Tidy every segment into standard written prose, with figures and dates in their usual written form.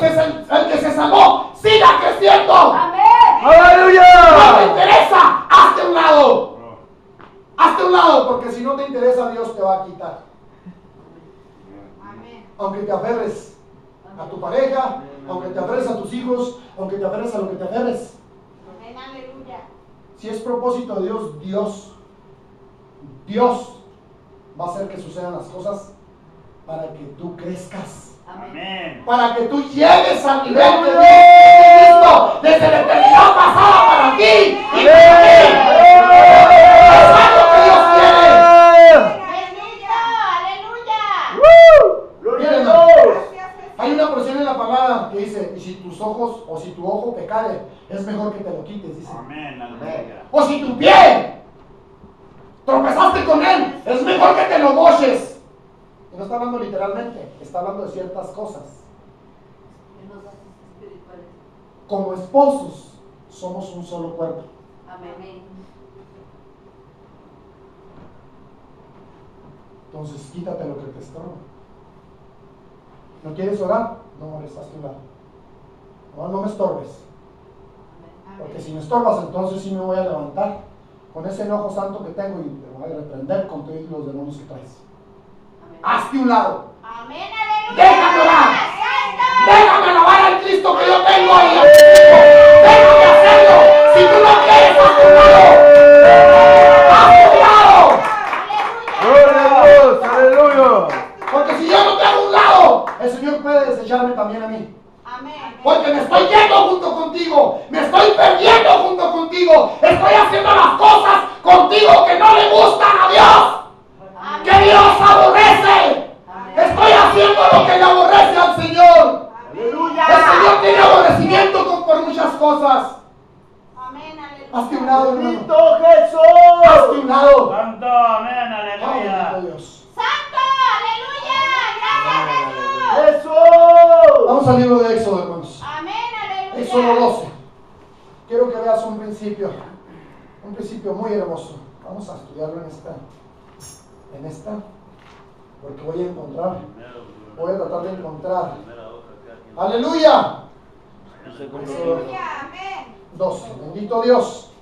el que se salvó siga creciendo. Amén. ¡Aleluya! No te interesa, hazte a un lado. Hazte a un lado, porque si no te interesa, Dios te va a quitar. Amén. Aunque te aferres a tu pareja, aunque te aferres a tus hijos, aunque te aferres a lo que te aferres. Amén, aleluya. Si es propósito de Dios, Dios va a hacer que sucedan las cosas para que tú crezcas. Amén. Para que tú llegues al nivel que Dios tiene listo desde la eternidad pasada para ti. Y para ti. Es algo que Dios quiere. Bendito, aleluya. ¡Gloria a Dios! Hay una porción en la palabra que dice, y si tus ojos o si tu ojo pecare, es mejor que te lo quites, dice. Amén, aleluya. O si tu pie tropezaste con él, es mejor que te lo moches. Y no está hablando literalmente, está hablando de ciertas cosas. Como esposos, somos un solo cuerpo. Amén. Entonces quítate lo que te estorba. ¿No quieres orar? No molestas a tu lado. No me estorbes. Porque si me estorbas, entonces sí me voy a levantar con ese enojo santo que tengo y te voy a reprender con todos los demonios que traes. Hazte un lado. Amén, aleluya. Déjame orar. Santo. Déjame alabar al Cristo que yo tengo ahí. Déjame hacerlo. Si tú no quieres, hazte un lado. Hazte un lado. ¡Gloria a Dios! ¡Aleluya! Porque si yo no te hago un lado, el Señor puede desecharme también a mí. Amén. Porque me estoy yendo junto contigo, me estoy perdiendo junto contigo, estoy haciendo las cosas contigo que no le gustan a Dios, que Dios aborrece. Estoy haciendo lo que le aborrece al Señor. ¡Aleluya! El Señor tiene aborrecimiento por muchas cosas. Amén, aleluya. Hazte un lado, hermano. ¡Bendito Jesús! Hazte un lado. Santo, amén, Ay, aleluya. bendito Dios. Santo, aleluya. Gracias, Jesús. ¡Jesús! Vamos al libro de Éxodo, hermanos. Amén, aleluya. Éxodo 12. Quiero que veas un principio muy hermoso. Vamos a estudiarlo en esta, porque voy a tratar de encontrar. Aleluya. Aleluya, amén. 12. Bendito Dios.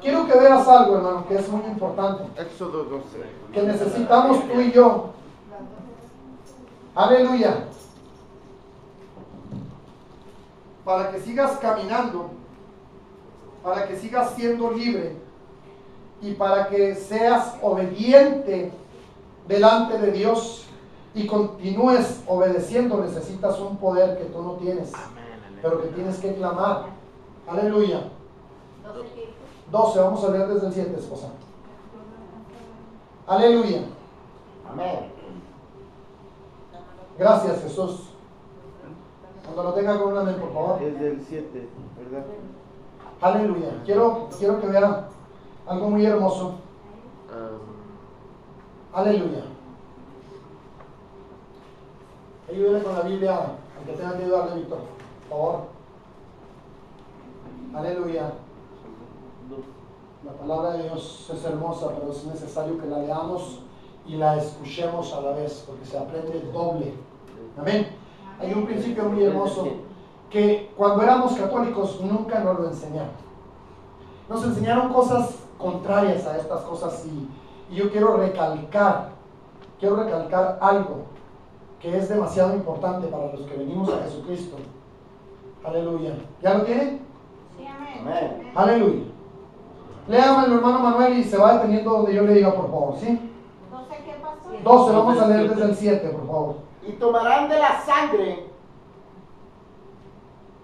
Quiero que veas algo, hermano, que es muy importante, Éxodo 12. que necesitamos tú y yo. Aleluya. Para que sigas caminando, para que sigas siendo libre y para que seas obediente delante de Dios y continúes obedeciendo, necesitas un poder que tú no tienes, pero que tienes que clamar. Aleluya. 12, vamos a leer desde el 7, esposa. Aleluya. Amén. Gracias, Jesús. Cuando lo tenga con un amén, por favor. Es del 7, ¿verdad? Aleluya. Quiero que vean algo muy hermoso. Aleluya. Ayúdenme con la Biblia, aunque tengan que ayudarle, Víctor, por favor. Aleluya. La palabra de Dios es hermosa, pero es necesario que la leamos y la escuchemos a la vez, porque se aprende doble. Amén. Hay un principio muy hermoso que cuando éramos católicos nunca nos lo enseñaron. Nos enseñaron cosas contrarias a estas cosas y yo quiero recalcar algo que es demasiado importante para los que venimos a Jesucristo. Aleluya. ¿Ya lo tienen? Sí, amén. Amén. Aleluya. Léame el hermano Manuel y se va deteniendo donde yo le diga, por favor, ¿sí? No sé qué pasó. 12, vamos a leer desde el 7, por favor. Y tomarán de la sangre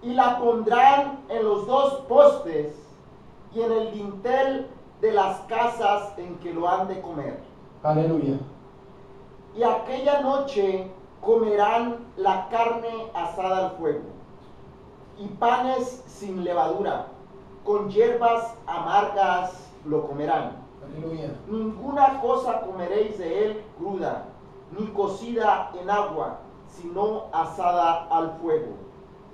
y la pondrán en los dos postes y en el dintel de las casas en que lo han de comer. Aleluya. Y aquella noche comerán la carne asada al fuego y panes sin levadura, con hierbas amargas lo comerán. Aleluya. Ninguna cosa comeréis de él cruda, ni cocida en agua, sino asada al fuego,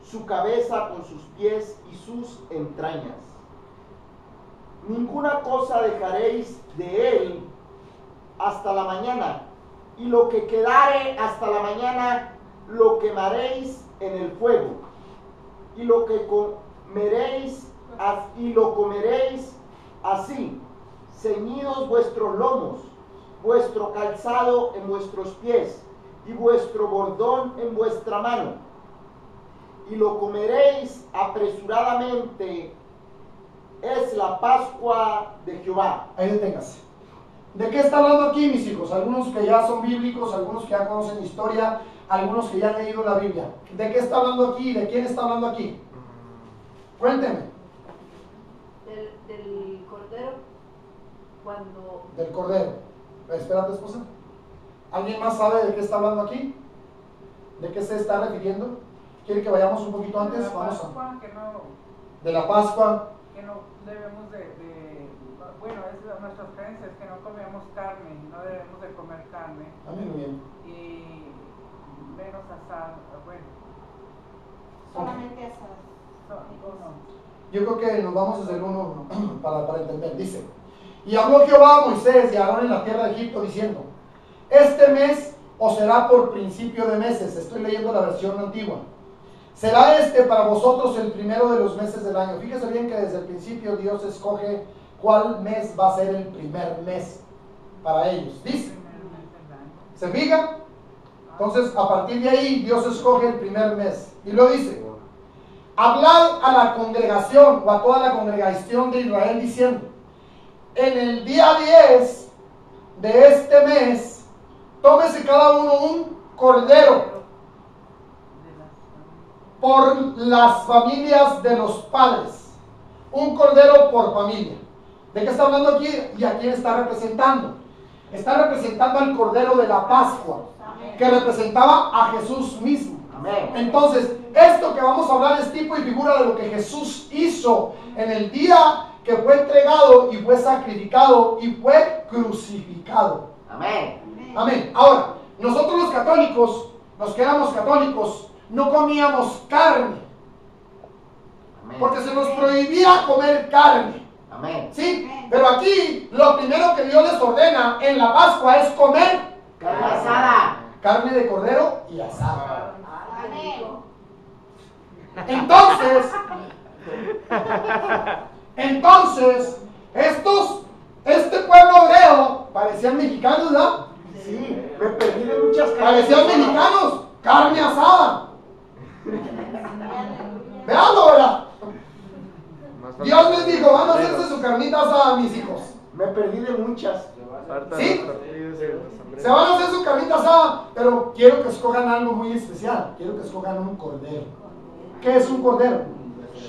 su cabeza con sus pies y sus entrañas. Ninguna cosa dejaréis de él hasta la mañana, y lo que quedare hasta la mañana lo quemaréis en el fuego, y lo comeréis así, ceñidos vuestros lomos, vuestro calzado en vuestros pies, y vuestro bordón en vuestra mano, y lo comeréis apresuradamente. Es la Pascua de Jehová. Ahí deténgase. ¿De qué está hablando aquí, mis hijos? Algunos que ya son bíblicos, algunos que ya conocen historia, algunos que ya han leído la Biblia. ¿De qué está hablando aquí? ¿De quién está hablando aquí? Cuénteme. Del cordero, cuando... Del Cordero. Espérate, esposa. ¿Alguien más sabe de qué está hablando aquí? ¿De qué se está refiriendo? ¿Quiere que vayamos un poquito antes? De la Vamos Pascua, a... que no, De la Pascua. que no debemos bueno, es de nuestras creencias, que no comemos carne, no debemos de comer carne, Aleluya. y menos asado, bueno, Solamente asadas. no. Yo creo que nos vamos desde el 1 para entender. Dice: y habló Jehová a Moisés y a Aarón en la tierra de Egipto, diciendo: este mes os será por principio de meses. Estoy leyendo la versión antigua. Será este para vosotros el primero de los meses del año. Fíjese bien que desde el principio Dios escoge cuál mes va a ser el primer mes para ellos. Dice, ¿se fija? Entonces, a partir de ahí, Dios escoge el primer mes. Y lo dice: hablad a la congregación o a toda la congregación de Israel diciendo: en el día 10 de este mes, tómese cada uno un cordero por las familias de los padres. Un cordero por familia. ¿De qué está hablando aquí? ¿Y a quién está representando? Está representando al cordero de la Pascua, que representaba a Jesús mismo. Amén. Entonces, esto que vamos a hablar es tipo y figura de lo que Jesús hizo en el día que fue entregado y fue sacrificado y fue crucificado. Amén. Amén. Ahora, nosotros los católicos, los que éramos católicos, no comíamos carne, Amén. porque se nos prohibía comer carne. Amén. ¿Sí? Pero aquí lo primero que Dios les ordena en la Pascua es comer Carne asada. carne de cordero y asada. Amén. Entonces, este pueblo hebreo parecían mexicanos, ¿verdad? Sí, me perdí de muchas carnes. Parecían mexicanos, carne asada. Veanlo, ¿verdad? Dios les dijo: van a hacerse su carnita asada, mis hijos. Me perdí de muchas. ¿Sí? Se van a hacer su carnita asada, pero quiero que escojan algo muy especial. Quiero que escojan un cordero. ¿Qué es un cordero?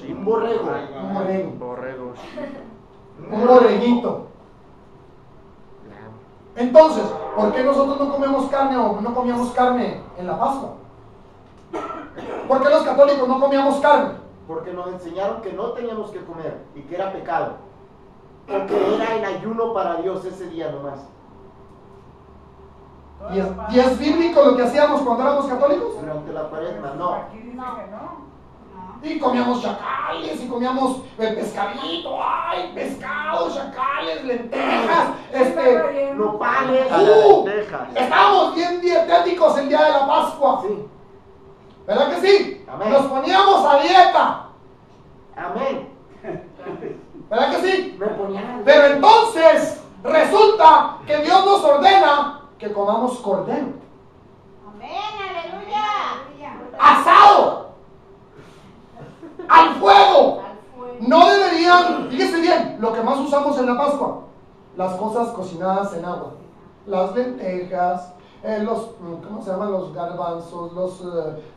Un borrego. Un borrego. Borregos. Un borreguito. Entonces, ¿por qué nosotros no comemos carne o no comíamos carne en la Pascua? ¿Por qué los católicos no comíamos carne? Porque nos enseñaron que no teníamos que comer y que era pecado. O que era en ayuno para Dios ese día nomás. ¿Y es bíblico lo que hacíamos cuando éramos católicos? Durante la cuaresma, no. Aquí dice que no. Y comíamos chacales, y comíamos pescadito, ay, pescado, chacales, lentejas, Nopales. estábamos bien dietéticos el día de la Pascua. Sí. ¿Verdad que sí? Amén. Nos poníamos a dieta. Amén. ¿Verdad que sí? Me ponían. Pero entonces resulta que Dios nos ordena que comamos cordero Amén, aleluya. asado al fuego. Al fuego. No deberían, fíjese bien, lo que más usamos en la Pascua: las cosas cocinadas en agua, las lentejas, ¿cómo se llaman? Los garbanzos, los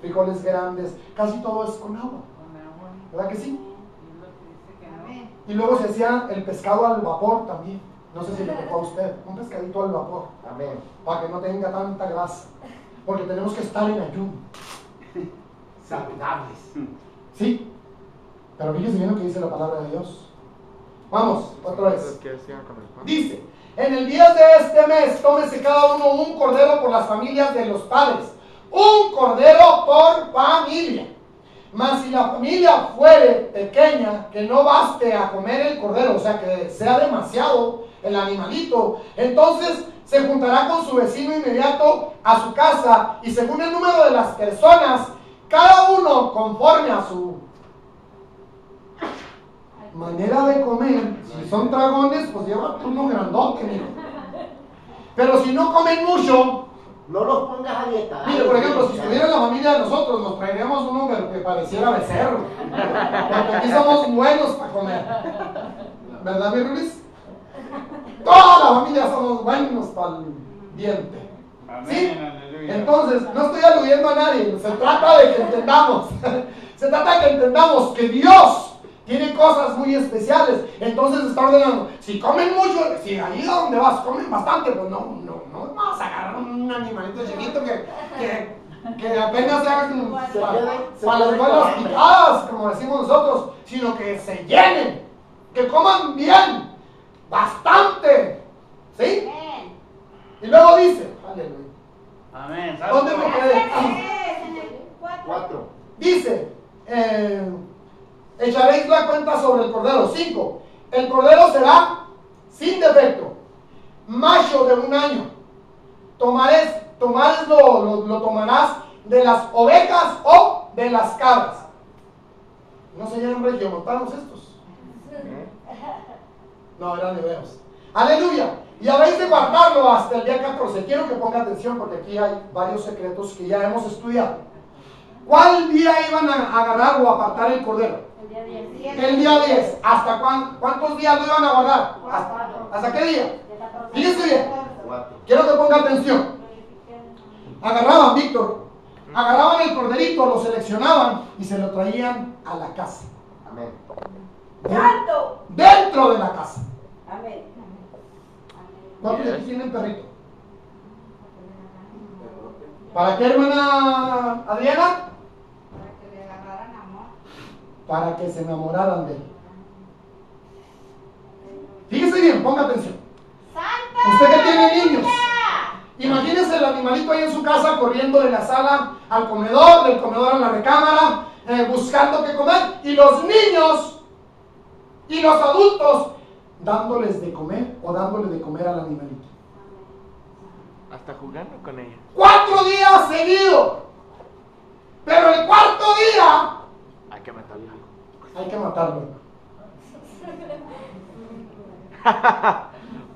frijoles grandes, casi todo es con agua. Con agua. ¿Verdad que sí? Y lo que dice que no. Amén. Y luego se hacía el pescado al vapor también. No sé si le tocó a usted, un pescadito al vapor, Amén. para que no tenga tanta grasa, porque tenemos que estar en ayuno. Saludables. ¿Sí? Pero fíjese bien lo que dice la palabra de Dios. Vamos, otra vez. ¿Qué hacían con el pan? Dice: en el día de este mes, tómese cada uno un cordero por las familias de los padres. Un cordero por familia. Mas si la familia fuere pequeña, que no baste a comer el cordero, o sea que sea demasiado, el animalito. Entonces se juntará con su vecino inmediato a su casa, y según el número de las personas, cada uno conforme a su manera de comer. Si son dragones, pues lleva uno grandote, mijo. Pero si no comen mucho, No los pongas a dieta. mire, por ejemplo, si estuviera la familia de nosotros, nos traeríamos uno que pareciera becerro. Porque aquí somos buenos para comer. ¿Verdad, mi Rulis? Toda la familia somos buenos para el diente. ¿Sí? Aleluya. Entonces, no estoy aludiendo a nadie. Se trata de que entendamos. Se trata de que entendamos que Dios tiene cosas muy especiales. Entonces está ordenando. Si comen mucho, si ahí donde vas comen bastante, pues no vas a agarrar un animalito chiquito que apenas se hagan para las buenas picadas, como decimos nosotros, sino que se llenen, que coman bien, bastante. ¿Sí? Amén. Y luego dice, aleluya. Amén. ¿Dónde me quedé? En el 4. 4. Dice, echaréis la cuenta sobre el cordero. 5. El cordero será sin defecto, macho de 1 año. Lo tomarás de las ovejas o de las cabras. ¿No se llaman regiomontanos estos? No, eran hebreos. Aleluya. Y habéis de guardarlo hasta el día 14. Quiero que ponga atención porque aquí hay varios secretos que ya hemos estudiado. ¿Cuál día iban a agarrar o apartar el cordero? El día 10. El día 10. ¿Hasta cuántos días lo iban a guardar? ¿Hasta qué día? Fíjese bien. 4. Quiero que ponga atención. Agarraban, Víctor, agarraban el corderito, lo seleccionaban y se lo traían a la casa. Amén. ¡Santo! Dentro de la casa. Amén. ¿Cuántos de aquí tienen perrito? ¿Para qué, hermana Adriana? Para que le agarraran amor. Para que se enamoraran de él. Fíjese bien, ponga atención. ¡Santo! Usted que tiene niños, ¡Aleluya! imagínese el animalito ahí en su casa corriendo de la sala al comedor, del comedor a la recámara, buscando qué comer, y los niños y los adultos dándoles de comer o dándole de comer al animalito. Hasta jugando con ella. 4 días seguidos. Pero el 4.º día Hay que matarla. hay que matarlo.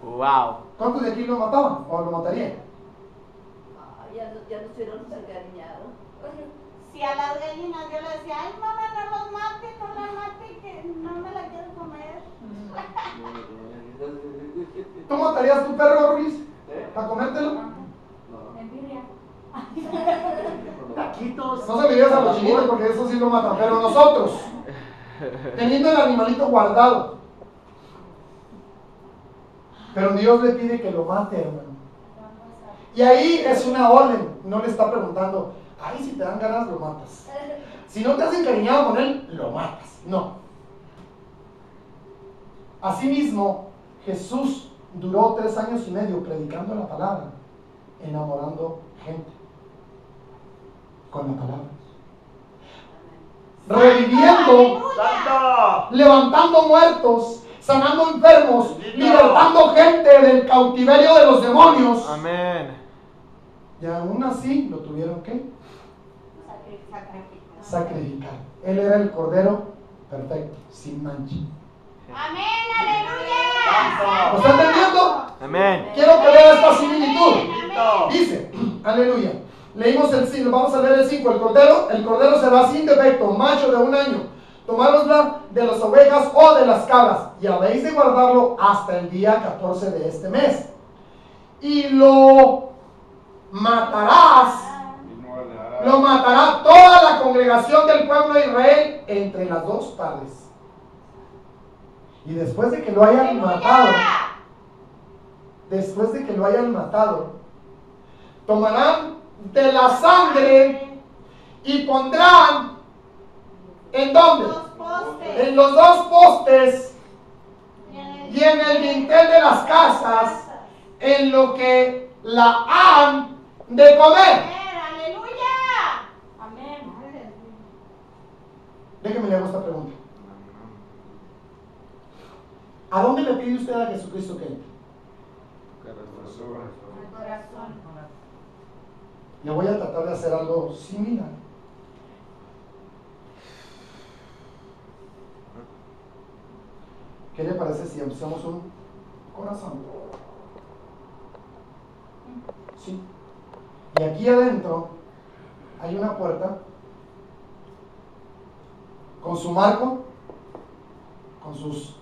Wow. ¿Cuántos de aquí lo mataban o lo matarían? Ya nos hubieron encariñado. Si a las gallinas yo le decía, ay mamá, no los mate, no la mate, que no me la quiero comer. ¿Tú matarías tu perro, Ruiz? ¿Para comértelo? Envidia. Taquitos. No se le digas a los chiquitos porque eso sí lo matan. Pero nosotros, teniendo el animalito guardado, pero Dios le pide que lo mate, hermano. Y ahí es una orden. No le está preguntando, ay, si te dan ganas, lo matas. Si no te has encariñado con él, lo matas. No. Asimismo, Jesús duró 3 años y medio predicando la palabra, enamorando gente con la palabra, reviviendo, ¡Santo! levantando muertos, sanando enfermos, libertando gente del cautiverio de los demonios. Amén. Y aún así lo tuvieron que sacrificar. Él era el cordero perfecto, sin mancha. Amén, aleluya. ¿Lo está entendiendo? Amén. Quiero que vea esta similitud. Amén. Dice, aleluya. Leímos el 5, vamos a leer el 5. El cordero será sin defecto, macho de 1 año. Tomárosla de las ovejas o de las cabras, y habéis de guardarlo hasta el día 14 de este mes. Y lo matarás. Lo matará toda la congregación del pueblo de Israel entre las 2 tardes. Y después de que lo hayan matado, tomarán de la sangre y pondrán, ¿en dónde? Los postes. En los 2 postes y en el dintel de las casas, en lo que la han de comer. Aleluya. Amén. Déjeme le hago esta pregunta. ¿A dónde le pide usted a Jesucristo que entre? Corazón. Le voy a tratar de hacer algo similar. ¿Qué le parece si hacemos un corazón? Sí. Y aquí adentro hay una puerta con su marco, con sus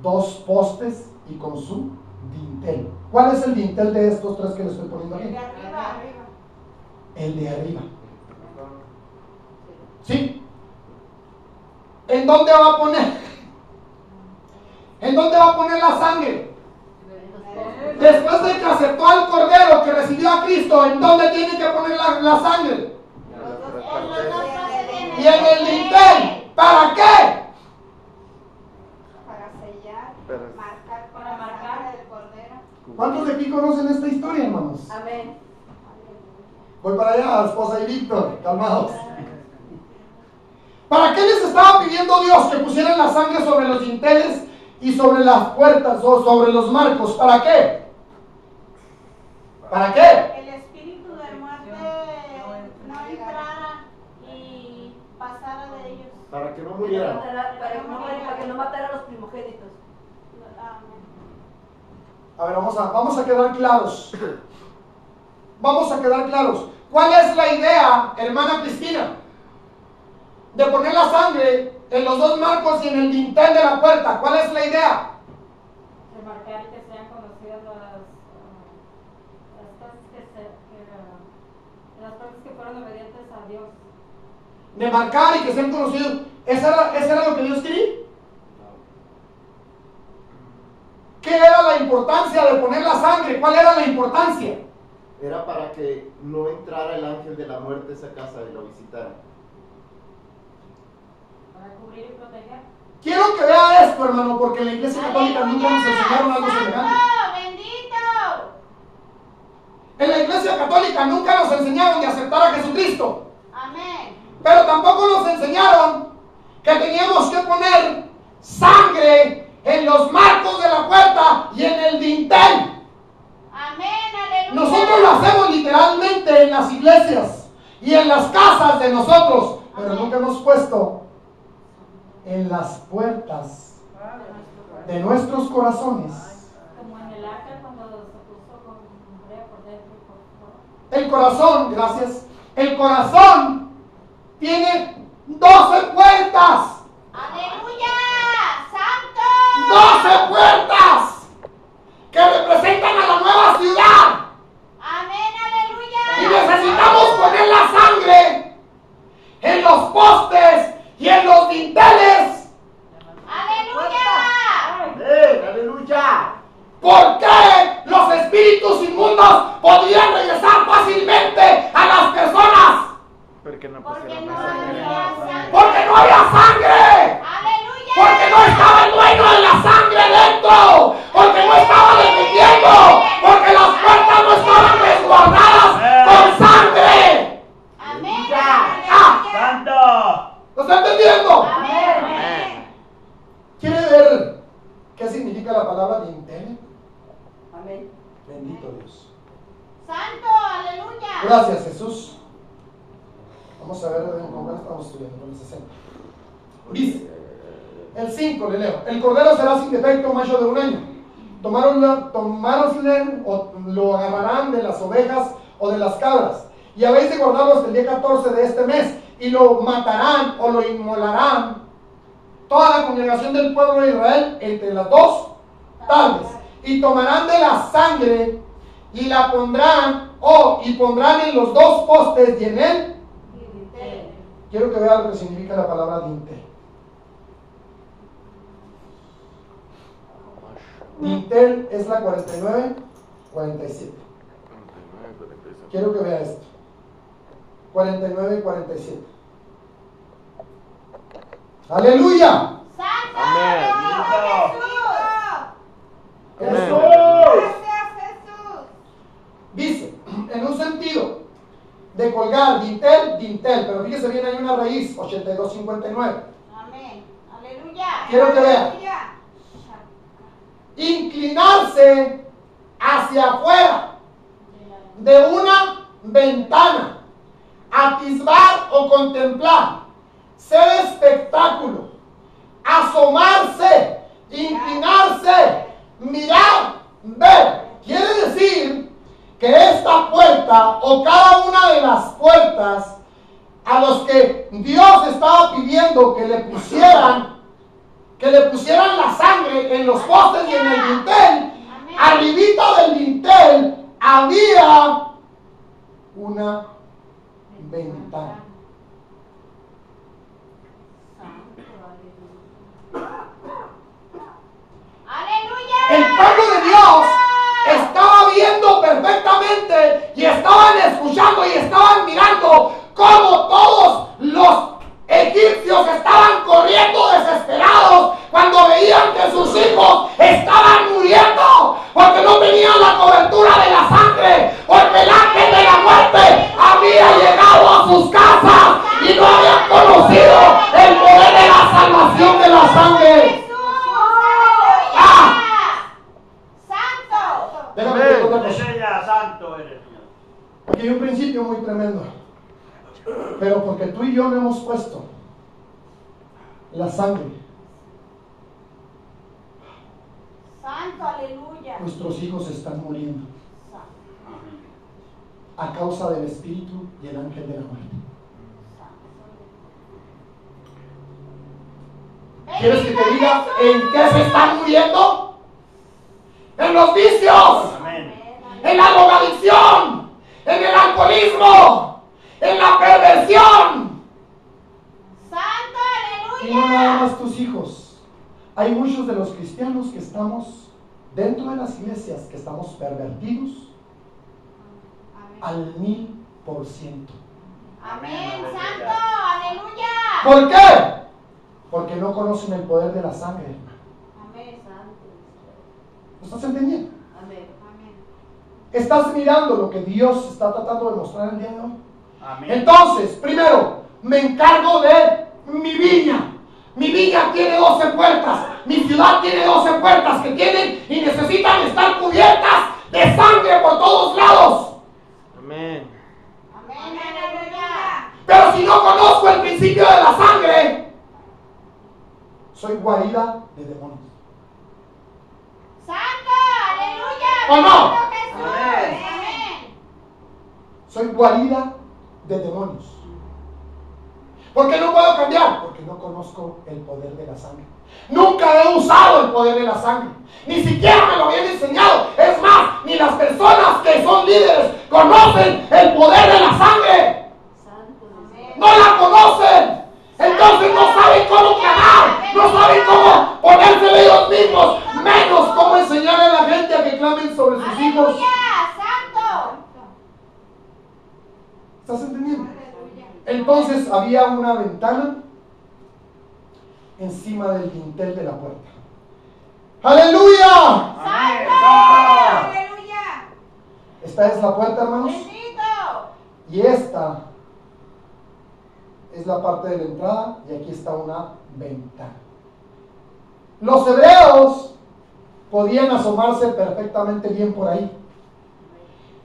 dos postes y con su dintel. ¿Cuál es el dintel de estos tres que le estoy poniendo El aquí? de arriba. El de arriba. ¿Sí? ¿En dónde va a poner? ¿En dónde va a poner la sangre? Después de que aceptó al Cordero, que recibió a Cristo, ¿en dónde tiene que poner la sangre? Y en el dintel. ¿Para qué? Para sellar, Pero- marcar con Para la marcar. sangre del cordero. ¿Cuántos de aquí conocen esta historia, hermanos? Amén. Voy para allá, esposa y Víctor, calmados. ¿Para qué les estaba pidiendo Dios que pusieran la sangre sobre los dinteles y sobre las puertas o sobre los marcos? ¿Para qué? ¿Para qué? El espíritu de muerte no entrara y pasara de ellos. Para que no Para murieran. que no matara a los primogénitos. Amén. A ver, vamos a quedar claros. Vamos a quedar claros. ¿Cuál es la idea, hermana Cristina, de poner la sangre en los dos marcos y en el dintel de la puerta? ¿Cuál es la idea? Remarcar y que sean conocidas las cosas que fueron obedientes a Dios. De marcar y que sean conocidos. ¿Esa era lo que Dios quería? ¿Qué era la importancia de poner la sangre? ¿Cuál era la importancia? Era para que no entrara el ángel de la muerte a esa casa y lo visitara. Para cubrir y proteger. Quiero que vea esto, hermano, porque en la Iglesia Católica nunca nos enseñaron algo semejante. ¡Santo! ¡Bendito! En la Iglesia Católica nunca nos enseñaron de aceptar a Jesucristo. Amén. Pero tampoco nos enseñaron que teníamos que poner sangre en los marcos de la puerta y en el dintel. Amén, aleluya. Nosotros lo hacemos literalmente en las iglesias y en las casas de nosotros, pero nunca hemos puesto en las puertas de nuestros corazones. Como en el arca cuando se puso con María por dentro y por fuera. El corazón, gracias, el corazón tiene 12 puertas. Aleluya. Santo. 12 puertas que representan a la nueva ciudad. Amén, Y aleluya. necesitamos poner la sangre en los postes y en los dinteles. Aleluya. ¡Amén! ¡Aleluya! ¿Por qué los espíritus inmundos podían regresar fácilmente a las personas? Porque no Porque pusieron no la sangre. había sangre. Porque no había sangre. Aleluya. Porque no estaba el dueño de la sangre dentro. Porque no estaba defendiendo. Porque las puertas no estaban resguardadas con sangre. Amén. Ah. Aleluya. ¿Lo está entendiendo? Amén. ¿Quiere ver qué significa la palabra dintel? Amén. Bendito Dios. Santo, aleluya. Gracias, Jesús. Vamos a ver con cuál estamos estudiando, con el 60. Dice, el 5 le leo. El cordero será sin defecto, macho de un año. Tomárosle o lo agarrarán de las ovejas o de las cabras. Y habéis de guardarlo hasta el día 14 de este mes. Y lo matarán o lo inmolarán toda la congregación del pueblo de Israel entre las 2 tardes. Y tomarán de la sangre y la pondrán y pondrán en los 2 postes y en él. Quiero que vean lo que significa la palabra dintel. Dintel es la 49, 47. Quiero que vea esto. 49 y 47. ¡Aleluya! Santo. Amén. Jesús. Eso. Gracias, Jesús. Dice, en un sentido de colgar, dintel, pero fíjese bien, hay una raíz, 8259. Amén. Aleluya. Quiero que vea. Aleluya. Inclinarse hacia afuera de una ventana, atisbar o contemplar, ser espectáculo, asomarse, inclinarse, mirar, ver. Quiere decir que esta puerta o cada una de las puertas a los que Dios estaba pidiendo que le pusieran la sangre en los postes y en el dintel, arribita del dintel había una ventana. El pueblo de Dios estaba viendo perfectamente y estaban escuchando y estaban mirando cómo todos los egipcios estaban corriendo desesperados cuando veían que sus hijos estaban muriendo porque no tenían la cobertura de la sangre, porque el ángel de la muerte había llegado a sus casas y no habían conocido el poder de la salvación de la sangre. Déjame decirte otra cosa. Santo eres, Señor. Aquí hay un principio muy tremendo. Pero porque tú y yo no hemos puesto la sangre, Santo, aleluya. nuestros hijos están muriendo a causa del espíritu y el ángel de la muerte. ¿Quieres que te diga en qué se están muriendo? En los vicios, en la drogadicción, en el alcoholismo, en la perversión. Santo, Y no nada aleluya. más tus hijos. Hay muchos de los cristianos que estamos dentro de las iglesias que estamos pervertidos al 1000%. Amén, Santo, aleluya. ¿Por qué? Porque no conocen el poder de la sangre. Amén, Santo. ¿Lo estás entendiendo? Amén. Amén. ¿Estás mirando lo que Dios está tratando de mostrar el día de hoy? Amén. Entonces, primero, me encargo de mi viña. Mi viña tiene 12 puertas. Mi ciudad tiene 12 puertas que tienen y necesitan estar cubiertas de sangre por todos lados. Amén. Amén, aleluya. Pero si no conozco el principio de la sangre, soy guarida de demonios. Santo, aleluya. ¿O no? Santo Jesús. Amén. Amén. Soy guarida de demonios. ¿Por qué no puedo cambiar? Porque no conozco el poder de la sangre. Nunca he usado el poder de la sangre. Ni siquiera me lo habían enseñado. Es más, ni las personas que son líderes conocen el poder de la sangre. Santo. No la conocen. Entonces no saben cómo clamar. No saben cómo ponerse ellos mismos. Menos cómo enseñar a la gente a que clamen sobre sus hijos. Aleluya, Santo. ¿Estás entendiendo? Aleluya. Entonces había una ventana encima del dintel de la puerta. ¡Aleluya! Amén. Santo, aleluya. Esta es la puerta, hermanos. Bendito. Y esta es la parte de la entrada. Y aquí está una ventana. Los hebreos podían asomarse perfectamente bien por ahí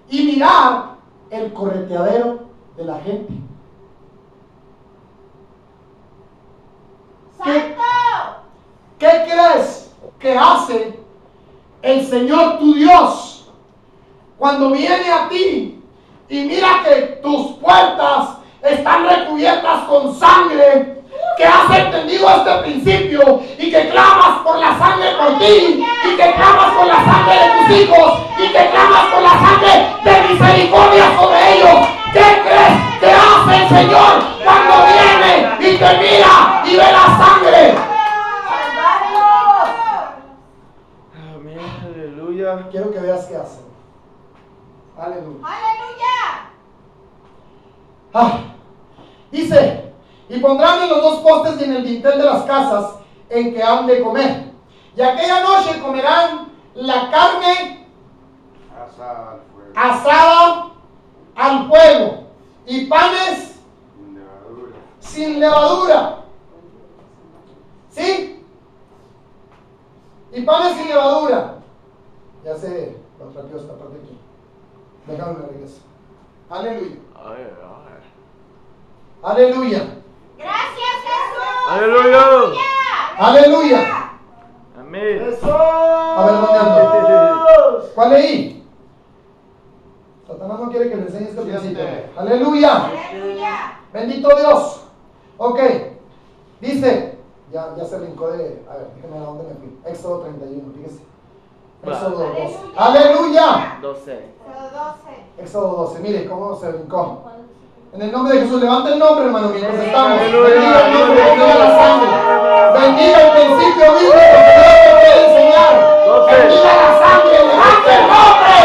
y mirar el correteadero de la gente. Santo. ¿Qué crees que hace el Señor tu Dios cuando viene a ti y mira que tus puertas están recubiertas con sangre, que has entendido este principio y que clamas por la sangre por ti y que clamas por la sangre de tus hijos y que clamas por la sangre de misericordia sobre ellos? ¿Qué crees que hace el Señor cuando viene y te mira y ve la sangre? Amén. Aleluya. Quiero que veas qué hace. Aleluya. Aleluya. Dice, y pondrán en los dos postes y en el dintel de las casas en que han de comer. Y aquella noche comerán la carne Asada al fuego. asada al fuego y panes Sin levadura. sin levadura. ¿Sí? Y panes sin levadura. Ya sé, lo Déjame me regreso. Aleluya. Ay. Aleluya. Gracias, Jesús. Aleluya. Aleluya. Amén. A ver, ¿dónde ando? ¿Cuál leí? Satanás no quiere que le enseñe este principio. Aleluya. Aleluya. Bendito Dios. Ok. Dice, ya se brincó de, a ver, déjenme a dónde me fui. Éxodo 31, fíjese. Éxodo 12. Aleluya. 12. Éxodo 12, mire cómo se brincó. En el nombre de Jesús, levanta el nombre, hermano, mientras estamos. Aleluya. Bendiga el nombre, bendiga la sangre. Bendiga el principio bíblico que Dios te quiere enseñar. Bendiga la sangre, levanta el nombre.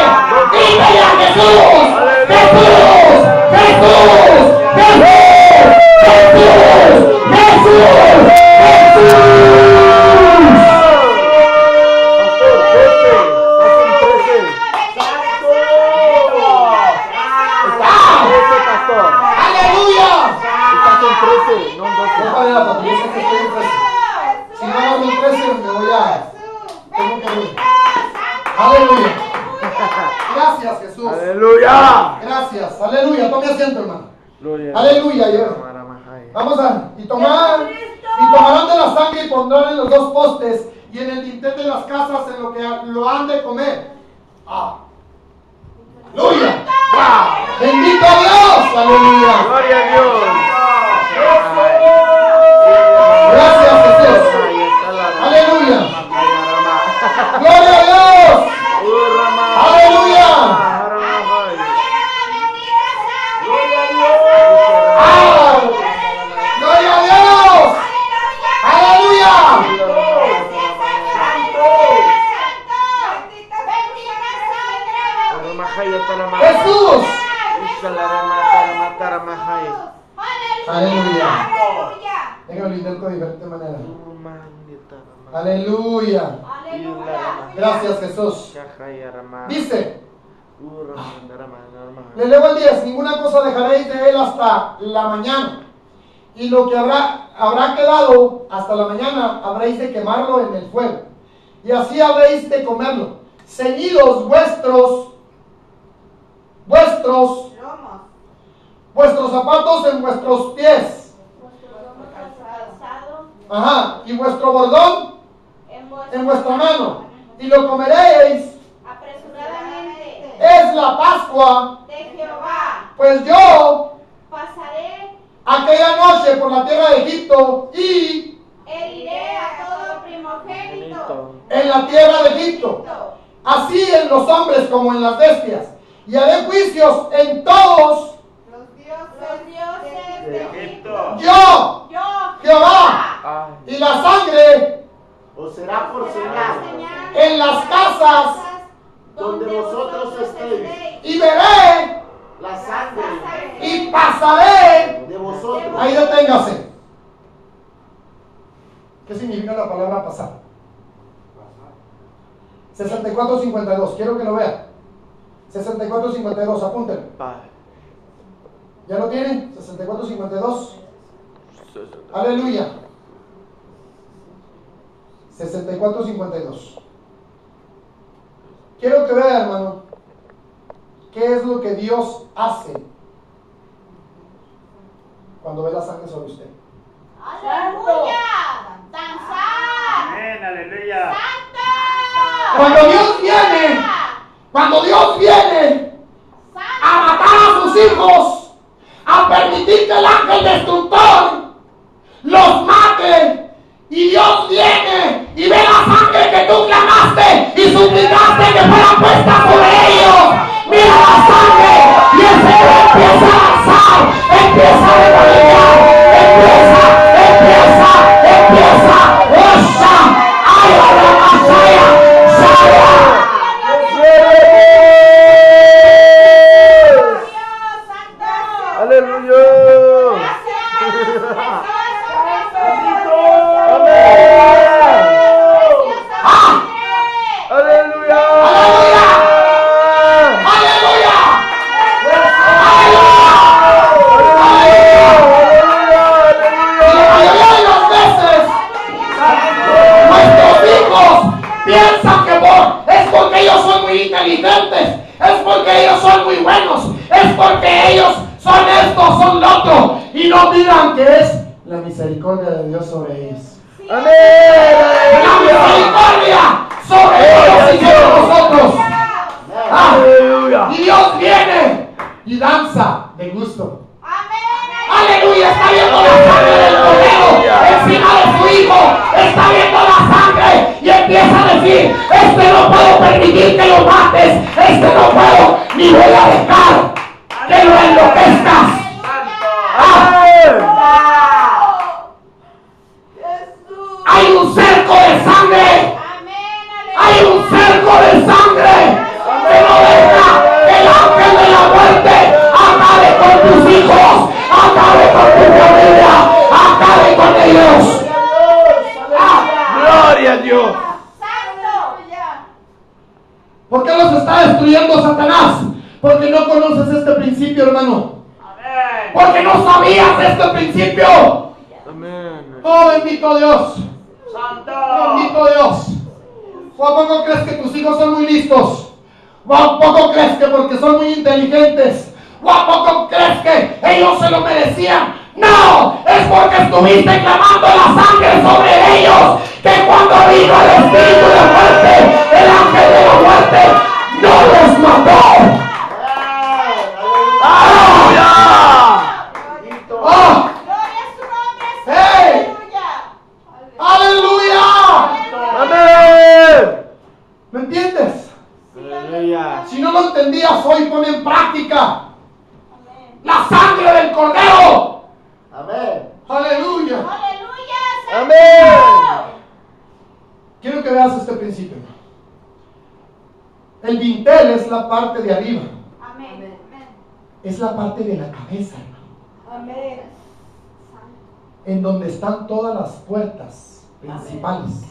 Dígale a Jesús. Jesús, Jesús, Jesús, Jesús, Jesús. ¡Aleluya! Déjame la patrulla que estoy en 13. Si no hago en 13 me voy a... Tengo que ir. ¡Aleluya! Gracias, Jesús. Aleluya. Gracias. Aleluya. Tome asiento, hermano. Gloria. Aleluya. Vamos a... Y tomarán de la sangre y pondrán en los dos postes y en el dintel de las casas en lo que lo han de comer. ¡Aleluya! ¡Bendito Dios! ¡Aleluya! Gloria a Dios. Gracias, Jesús. ¡Aleluya! ¡Gloria a Dios! ¡Aleluya! ¡Gloria a Dios! ¡Aleluya! ¡Jesús! ¡Aleluya! Déjame lo intento de diferente manera. ¡Aleluya! Gracias, Jesús. Dice, le leo el 10, ninguna cosa dejaréis de él hasta la mañana. Y lo que habrá quedado hasta la mañana, habréis de quemarlo en el fuego. Y así habréis de comerlo. Ceñidos vuestros zapatos en vuestros pies. Ajá, y vuestro bordón en vuestra mano. Y lo comeréis. Apresuradamente. Es la Pascua. De Jehová. Pues yo Pasaré. aquella noche por la tierra de Egipto y Heriré a todo primogénito. en la tierra de Egipto, así en los hombres como en las bestias, y haré juicios en todos. Los dioses de Egipto. Yo, Yo. Jehová, y la sangre Os será por señal en las casas, donde vosotros estéis, y veré la sangre y pasaré. de vosotros. Ahí deténgase. ¿Qué significa la palabra pasar? 64:52, quiero que lo vean. 64:52, apúntenlo. ¿Ya lo tienen? 64:52. Aleluya. 64:52. Quiero que vean, hermano, qué es lo que Dios hace cuando ve la sangre sobre usted. ¡Aleluya! ¡Danzar! Amén, aleluya. ¡Santo! Cuando Dios viene a matar a sus hijos, a permitir que el ángel destructor los mate, y Dios viene y ve la sangre que tú clamaste y suplicaste que fuera puesta sobre ellos. Mira la sangre y el Señor empieza a danzar, empieza a regodear, empieza. ¡Osha! ¡Ay, ahora Masaya! ¡Saya! Aleluya. la misericordia de Dios sobre ellos. Amén. La misericordia sobre ellos y sobre nosotros. Aleluya. Y Dios viene y danza de gusto. Amén. Aleluya, está viendo la sangre del Cordero encima de su Hijo. Está viendo la sangre y empieza a decir: este no puedo permitir que lo mates. Este no puedo ni voy a dejar que lo enloquezcas. Hay un cerco de sangre. Hay un cerco de sangre que no deja que el ángel de la muerte acabe con tus hijos, acabe con tu familia, acabe con ellos. Gloria a Dios. ¿Por qué los está destruyendo Satanás? Porque no conoces este principio, hermano. Porque no sabías este principio. Amén. Oh, bendito Dios. Bendito Dios. ¿O a poco crees que tus hijos son muy listos? ¿O a poco crees que porque son muy inteligentes? ¿O a poco crees que ellos se lo merecían? No, es porque estuviste clamando la sangre sobre ellos, que cuando vino el espíritu de muerte, el ángel de la muerte no los mató. ¡Oh! ¡Hey! ¡Aleluya! Amén. ¿Me entiendes? Aleluya. Si no lo entendías hoy, pon en práctica la sangre del Cordero. Amén. Aleluya. Amén. Quiero que veas este principio. El dintel es la parte de arriba, es la parte de la cabeza, en donde están todas las puertas principales.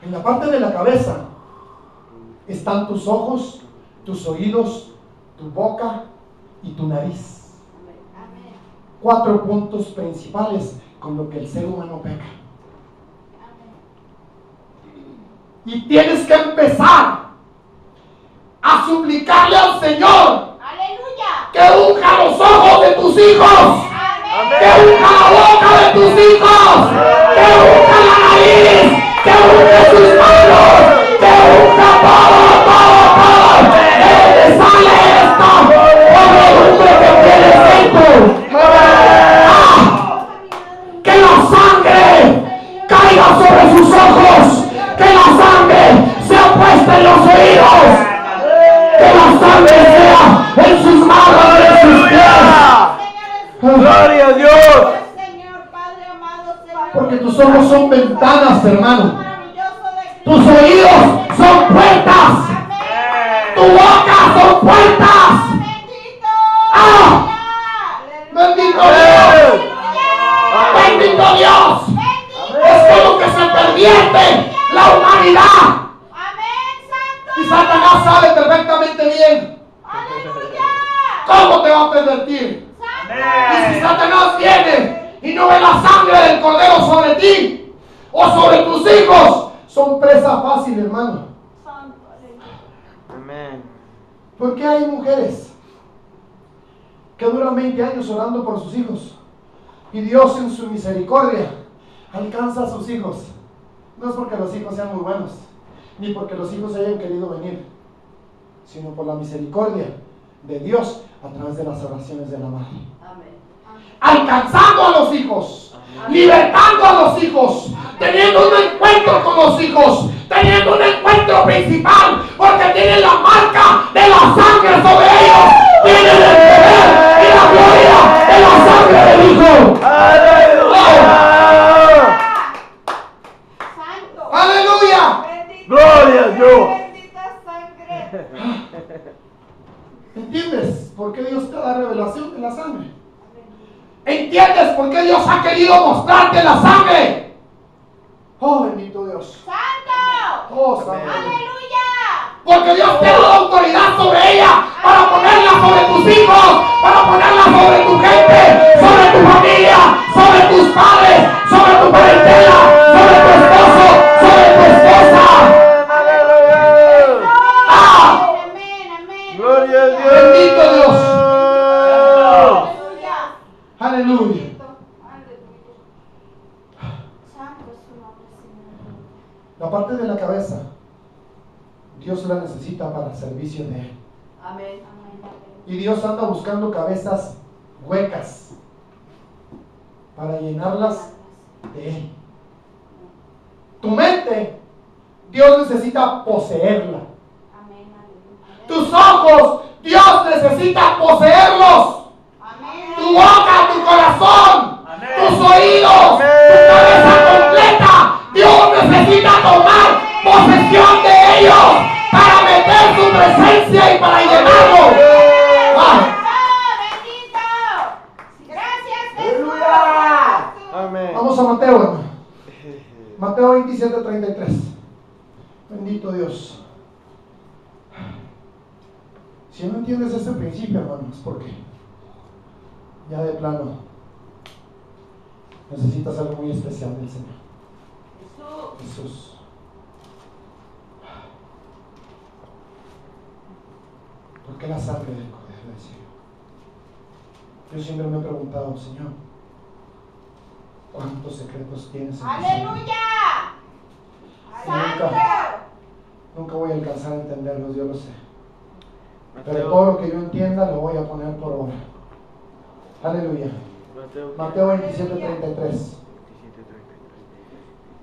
En la parte de la cabeza están tus ojos, tus oídos, tu boca y tu nariz. 4 puntos principales con lo que el ser humano peca. Y tienes que empezar a suplicarle al Señor que unja los ojos de tus hijos, que unja la boca de tus hijos, que unja la nariz, que unja sus manos, que unja todo. ¿De dónde sale esto? Podredumbre que tienes dentro. Que la sangre caiga sobre sus ojos, que la sangre sea puesta en los oídos, que la sangre sea en sus manos y en sus pies. Gloria a Dios. Porque tus ojos son ventanas, hermano. Tus oídos son puertas. Tu boca son puertas. Bendito Dios. Bendito Dios. Es como que se pervierte la humanidad. Y Satanás sabe perfectamente bien cómo te va a pervertir. Y si Satanás viene y no ve la sangre del Cordero sobre ti o sobre tus hijos, son presa fácil, hermano. Amén. ¿Por qué hay mujeres que duran 20 años orando por sus hijos y Dios en su misericordia alcanza a sus hijos? No es porque los hijos sean muy buenos, ni porque los hijos hayan querido venir, sino por la misericordia de Dios a través de las oraciones de la madre. Alcanzando a los hijos, libertando a los hijos, teniendo un encuentro con los hijos, teniendo un encuentro principal, porque tienen la marca de la sangre sobre ellos, tienen el poder y la gloria de la sangre del Hijo. ¡Aleluya! Gloria a Dios. ¿Entiendes por qué Dios te da revelación de la sangre? ¿Entiendes por qué Dios ha querido mostrarte la sangre? Oh, bendito Dios. Oh, santo. Porque Dios te ha dado autoridad sobre ella para ponerla sobre tus hijos, para ponerla sobre tu gente, sobre tu familia, sobre tus padres, sobre tu parentela, sobre tu esposo, sobre tu esposa. Gloria a Dios. Bendito Dios. Aleluya. La parte de la cabeza, Dios la necesita para el servicio de Él. Amén. Y Dios anda buscando cabezas huecas para llenarlas de Él. Tu mente, Dios necesita poseerla. Tus ojos, Dios necesita poseerlos. Tu boca, tu corazón, tus oídos, tu cabeza completa. Dios necesita tomar posesión de ellos para meter su presencia y para llenarlos. Amén. Vamos a Mateo, hermano. Mateo 27:33. Bendito Dios. Si no entiendes ese principio, hermanos, ¿por qué? Ya de plano necesitas algo muy especial del Señor. Jesús. ¿Por qué la sangre del Cordero del Cielo? Yo siempre me he preguntado, Señor, ¿cuántos secretos tienes en tu sangre? ¡Aleluya! Nunca voy a alcanzar a entenderlos, yo lo sé. Pero todo lo que yo entienda lo voy a poner por obra. Aleluya. Mateo 27:33.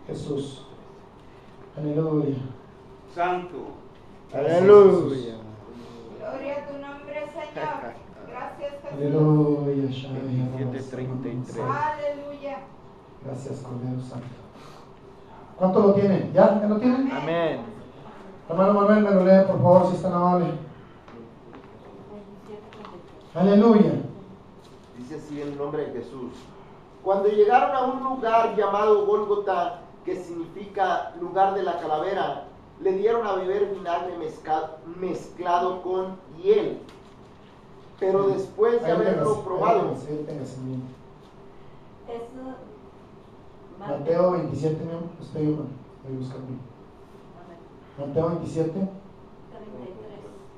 Jesús. Aleluya. Santo. Aleluya. Gloria a tu nombre, Señor. Gracias, Jesús. Aleluya. 27:33. Aleluya. Gracias, Cordero Santo. ¿Cuánto lo tienen? ¿Ya? ¿Ya lo tienen? Amén. Hermano Manuel, me lo lee, por favor, si es tan amable. Aleluya. Dice así en el nombre de Jesús. Cuando llegaron a un lugar llamado Gólgota, que significa lugar de la calavera, le dieron a beber vinagre mezclado con hiel. Pero después de haberlo probado, Mateo 27, estoy buscando. Mateo 27,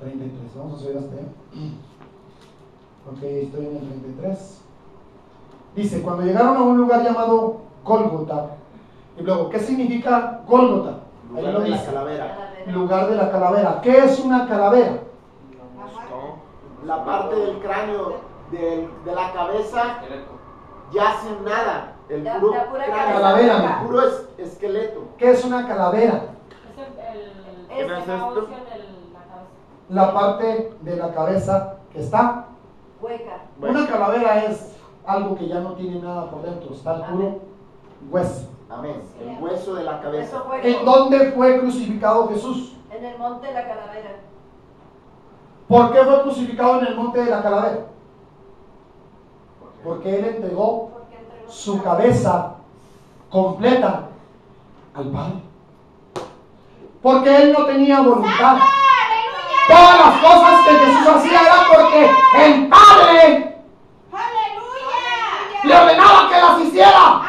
33. Vamos a subir hasta allá. Ok, estoy en el 33. Dice, cuando llegaron a un lugar llamado Gólgota, y luego, ¿qué significa Gólgota? Ahí lugar lo de la dice. calavera. Lugar de la calavera. ¿Qué es una calavera? La parte del cráneo de la cabeza ya sin nada. El La puro pura cráneo. calavera. El puro esqueleto. ¿Qué es una calavera? Es ¿Qué es el esto? negocio de la cabeza. La parte de la cabeza que está. Hueca. Una calavera es algo que ya no tiene nada por dentro, está el puro hueso. Amén. El hueso de la cabeza. Eso fue ¿En dónde fue crucificado Jesús? en el monte de la calavera. ¿Por qué fue crucificado en el monte de la calavera? Porque Él entregó Porque entregó su cabeza completa al Padre. Porque Él no tenía voluntad. Todas las cosas que Jesús hacía era porque el Padre le ordenaba que las hiciera.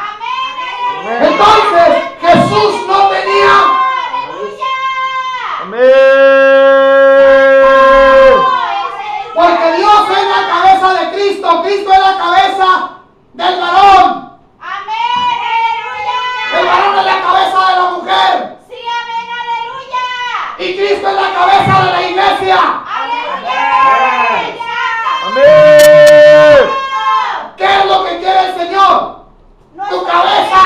Entonces Jesús no tenía. Amén. Porque Dios es la cabeza de Cristo. Cristo es la cabeza del varón. El varón es la cabeza de la mujer. Y Cristo es la cabeza de la iglesia. Amén. ¿Qué es lo que quiere el Señor? Tu cabeza.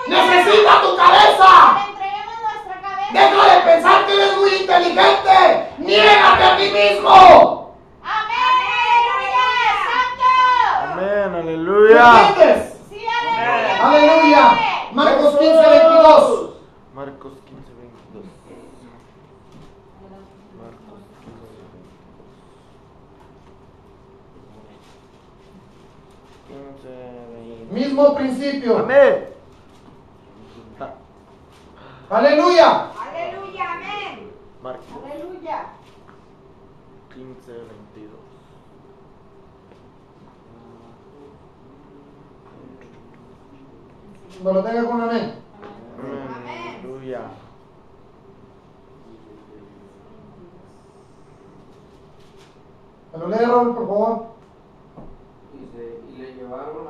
Necesita tu cabeza. Deja de pensar que eres muy inteligente. Niégate a ti mismo. Amén. Aleluya. ¿Entiendes? Aleluya. Marcos 15:22. Marcos 15:22. Marcos 15:22. Mismo principio. Amén. Aleluya. Marcos 15:22. Cuando lo tenga con amén. Amén. Aleluya. ¿Me lo lee, Raúl, por favor? Dice, y le llevaron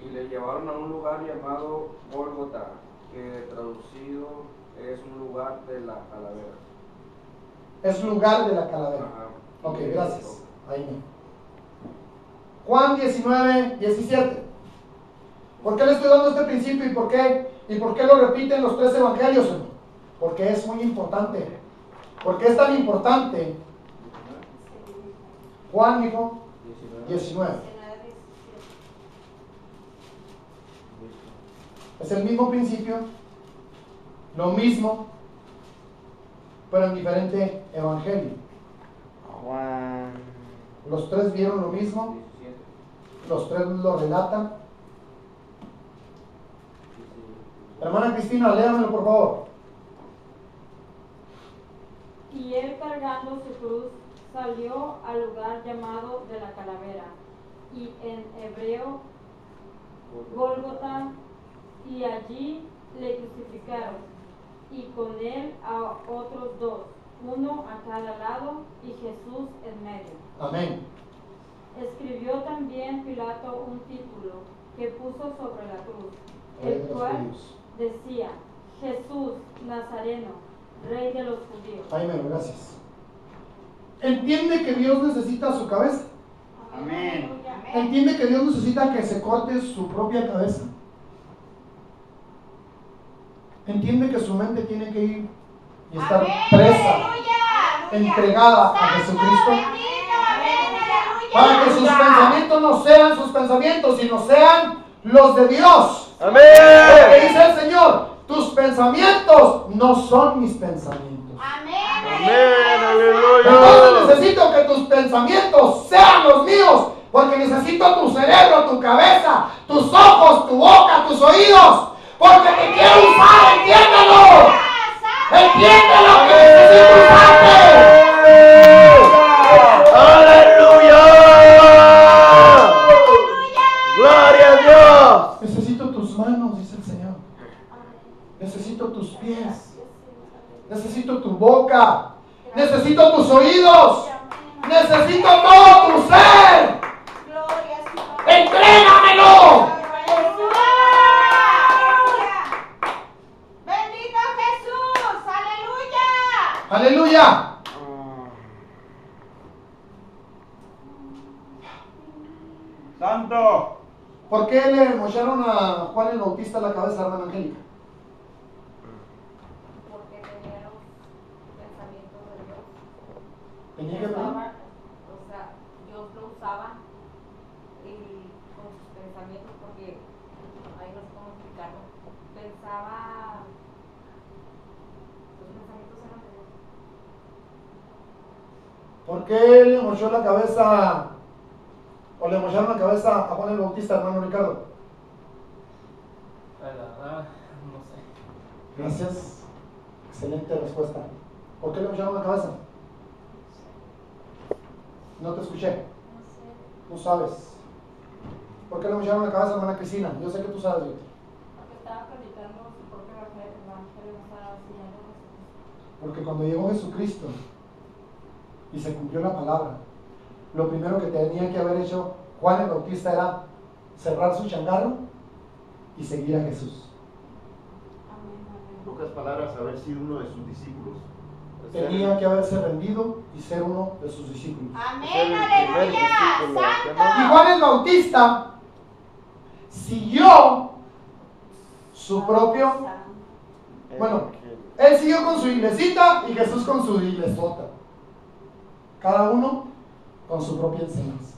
Y le llevaron a un lugar llamado Gólgota, que traducido es un lugar de la calavera. Es lugar de la calavera. Ajá. Ok, gracias. Ahí mismo. Juan 19, 17. ¿Por qué le estoy dando este principio y por qué lo repiten los 3 evangelios, hermano? Porque es muy importante. ¿Por qué es tan importante? Juan, hijo, 19. Es el mismo principio, lo mismo, pero en diferente evangelio. Juan. Los 3 vieron lo mismo, 17. los 3 lo relatan. Hermana Cristina, léamelo por favor. Y él cargando su cruz salió al lugar llamado de la calavera, y en hebreo Gólgota, y allí le crucificaron, y con él a otros 2, uno a cada lado, y Jesús en medio. Amén. Escribió también Pilato un título que puso sobre la cruz, Rey el de los cual judíos. decía: Jesús Nazareno, Rey de los judíos. Jaime, gracias. ¿Entiende que Dios necesita su cabeza? Amén. ¿Entiende que Dios necesita que se corte su propia cabeza? ¿Entiende que su mente tiene que ir y estar presa, entregada a Jesucristo? Para que sus pensamientos no sean sus pensamientos, sino sean los de Dios. Amén. Porque dice el Señor, tus pensamientos no son mis pensamientos. Amén. Aleluya. Entonces necesito que tus pensamientos sean los míos, porque necesito tu cerebro, tu cabeza, tus ojos, tu boca, tus oídos, porque te quiero usar, entiéndelo. Entiéndelo que necesito usarte. Aleluya. Gloria a Dios. Necesito tus manos, dice el Señor. Necesito tus pies. Necesito tu boca. Necesito tus oídos. Necesito todo tu ser. ¡Entrégamelo! Bendito Jesús, aleluya. ¡Aleluya! Santo. ¿Por qué le mocharon a Juan el Bautista la cabeza, hermana Angélica? Porque tenía los pensamientos de Dios. ¿Tenía que hablar? O sea, Dios lo usaba con sus pensamientos, porque ahí no sé cómo explicarlo. Pensaba, sus pensamientos eran de Dios. ¿Por qué le mochó la cabeza o le mocharon la cabeza a Juan el Bautista, hermano Ricardo? La verdad, no sé. Gracias. Excelente respuesta. ¿Por qué le mocharon la cabeza? No te escuché. Tú sabes. ¿Por qué le mocharon la cabeza, hermana Cristina? Yo sé que tú sabes, Víctor. Porque estaba predicando su propio evangelio, no estaba siguiendo a Jesús. Porque cuando llegó Jesucristo y se cumplió la palabra, lo primero que tenía que haber hecho Juan el Bautista era cerrar su changarro y seguir a Jesús. En pocas palabras, haber sido uno de sus discípulos. Tenía que haberse rendido y ser uno de sus discípulos. Amén, aleluya. Y Santo. Juan el Bautista siguió su propio, bueno, él siguió con su iglesita y Jesús con su iglesota. Cada uno con su propia enseñanza.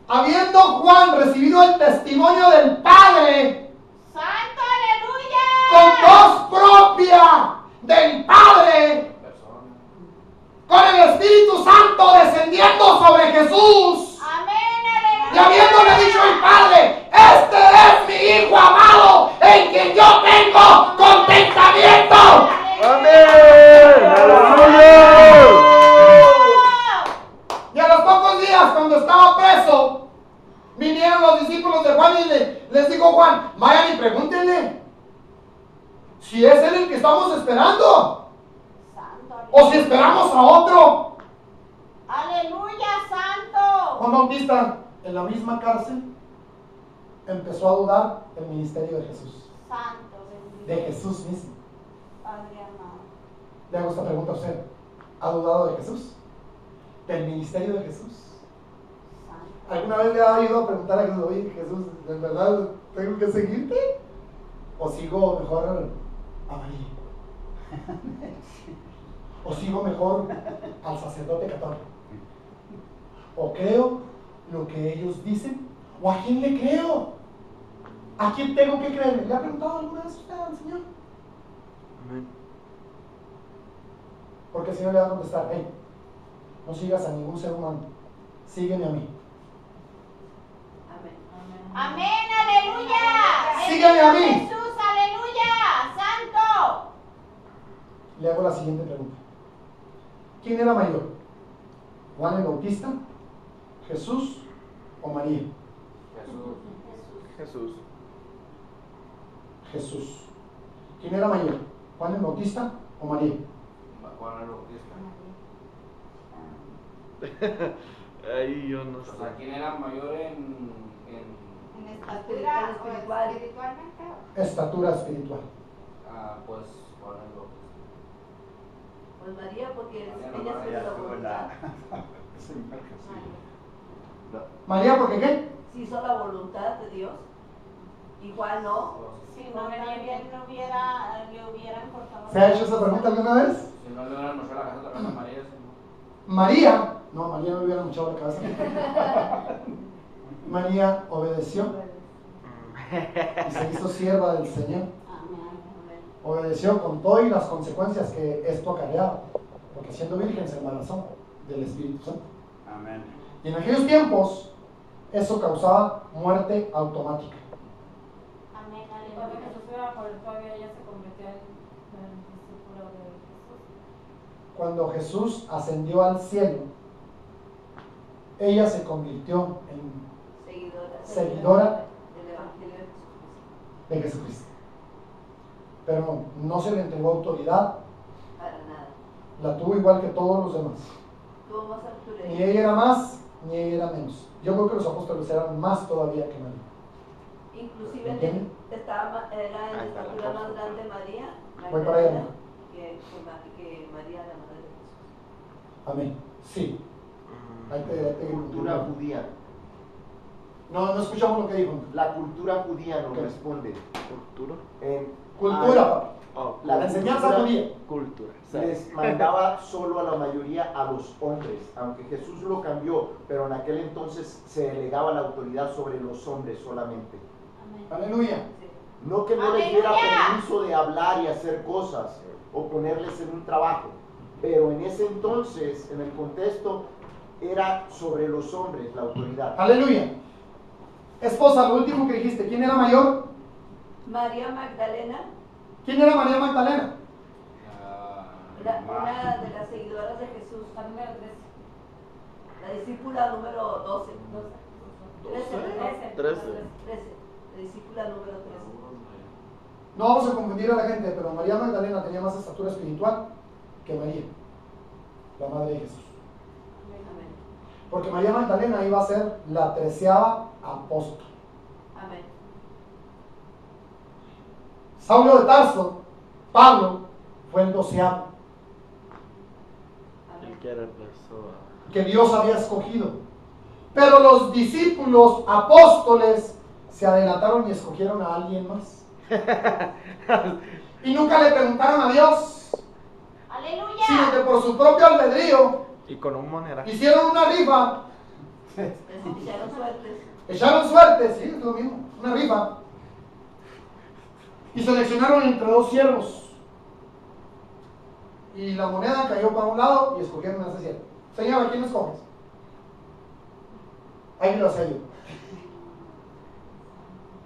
Habiendo Juan recibido el testimonio del Padre, Santo, aleluya. con voz propia del Padre, con el Espíritu Santo descendiendo sobre Jesús, Amén, y aleluya. habiéndole dicho el Padre, este es mi Hijo amado, en quien yo tengo contentamiento. Amén. Aleluya. Y a los pocos días, cuando estaba preso, vinieron los discípulos de Juan y les dijo Juan, vayan y pregúntenle si es él el que estamos esperando Santo, o si esperamos a otro. aleluya, santo. Juan Bautista, en la misma cárcel, empezó a dudar del ministerio de Jesús, Santo, bendito. de Jesús mismo. Padre amado. Le hago esta pregunta a usted. ¿Ha dudado de Jesús? ¿Del ministerio de Jesús? Santo. ¿Alguna vez le ha ido a preguntar a Jesús, oye, Jesús, ¿de verdad tengo que seguirte? ¿O sigo mejor a María? ¿O sigo mejor al sacerdote católico? ¿O creo lo que ellos dicen? ¿O a quién le creo? ¿A quién tengo que creer? ¿Le ha preguntado alguna vez usted al Señor? Amén. Porque el Señor le va a contestar, hey, no sigas a ningún ser humano, sígueme a mí. Amén, aleluya. Sígueme a mí. Jesús, aleluya. Santo. Le hago la siguiente pregunta. ¿Quién era mayor? ¿Juan el Bautista, Jesús o María? Jesús. Jesús. ¿Quién era mayor? ¿Juan el Bautista o María? Juan el Bautista. Ahí yo no O sé. sea, ¿quién era mayor en En estatura o espiritualmente. Estatura espiritual. pues Juan el Bautista? Pues María, porque María, ella no, fue Ya la estuvo voluntad. Señor Jesús. María, ¿por qué qué? Si hizo la voluntad de Dios, igual no. Si no, también le hubieran cortado. ¿Se ha hecho esa pregunta alguna vez? Si no le hubieran mostrado la casa también a María, sí, ¿no? María, no, María no le hubiera muchado la cabeza. María obedeció y se hizo sierva del Señor. Obedeció con todo y las consecuencias que esto acarreaba, porque siendo virgen se embarazó del Espíritu Santo. Amén. Y en aquellos tiempos eso causaba muerte automática. Amén, Cuando aleluya. Jesús era joven, todavía ella se convirtió en discípulo de Jesús. Cuando Jesús ascendió al cielo, ella se convirtió en seguidora del Evangelio de Jesucristo. de Jesucristo. Pero no se le entregó autoridad, Para nada. la tuvo igual que todos los demás. Tuvo más altura. Ni ella era más, ni ella era menos. Yo creo que los apóstoles eran más todavía que María. Inclusive ¿Entienden? era en estatura más grande María Voy para allá. Magdalena que María, la madre de Jesús. Amén. Sí. Ahí te Cultura judía. No escuchamos lo que dijo. La cultura judía nos ¿Qué? responde. ¿Cultura? Cultura, papá. Oh, La enseñanza judía. cultura. Les mandaba solo a la mayoría a los hombres, aunque Jesús lo cambió, pero en aquel entonces se delegaba la autoridad sobre los hombres solamente. Aleluya. No que no les diera ¡Aleluya! permiso de hablar y hacer cosas o ponerles en un trabajo, pero en ese entonces, en el contexto, era sobre los hombres la autoridad. Aleluya. Esposa, lo último que dijiste, ¿quién era mayor? María Magdalena, ¿Quién era María Magdalena? una de las seguidoras de Jesús, La número 13. la discípula número 12. 13. La discípula número 13. No vamos a confundir a la gente, pero María Magdalena tenía más estatura espiritual que María, la madre de Jesús. Amén. Porque María Magdalena iba a ser la 13ª apóstol. Amén. Saulo de Tarso, Pablo, fue el 12º El que reemplazó que Dios había escogido. Pero los discípulos apóstoles se adelantaron y escogieron a alguien más. Y nunca le preguntaron a Dios, Aleluya. sino que por su propio albedrío y con un moneda. hicieron una rifa, Les echaron suertes. echaron suerte, sí, es lo mismo, una rifa, y seleccionaron entre dos siervos. Y la moneda cayó para un lado y escogieron a ese siervo. Señor, ¿a quién escoges? Ahí lo sé yo.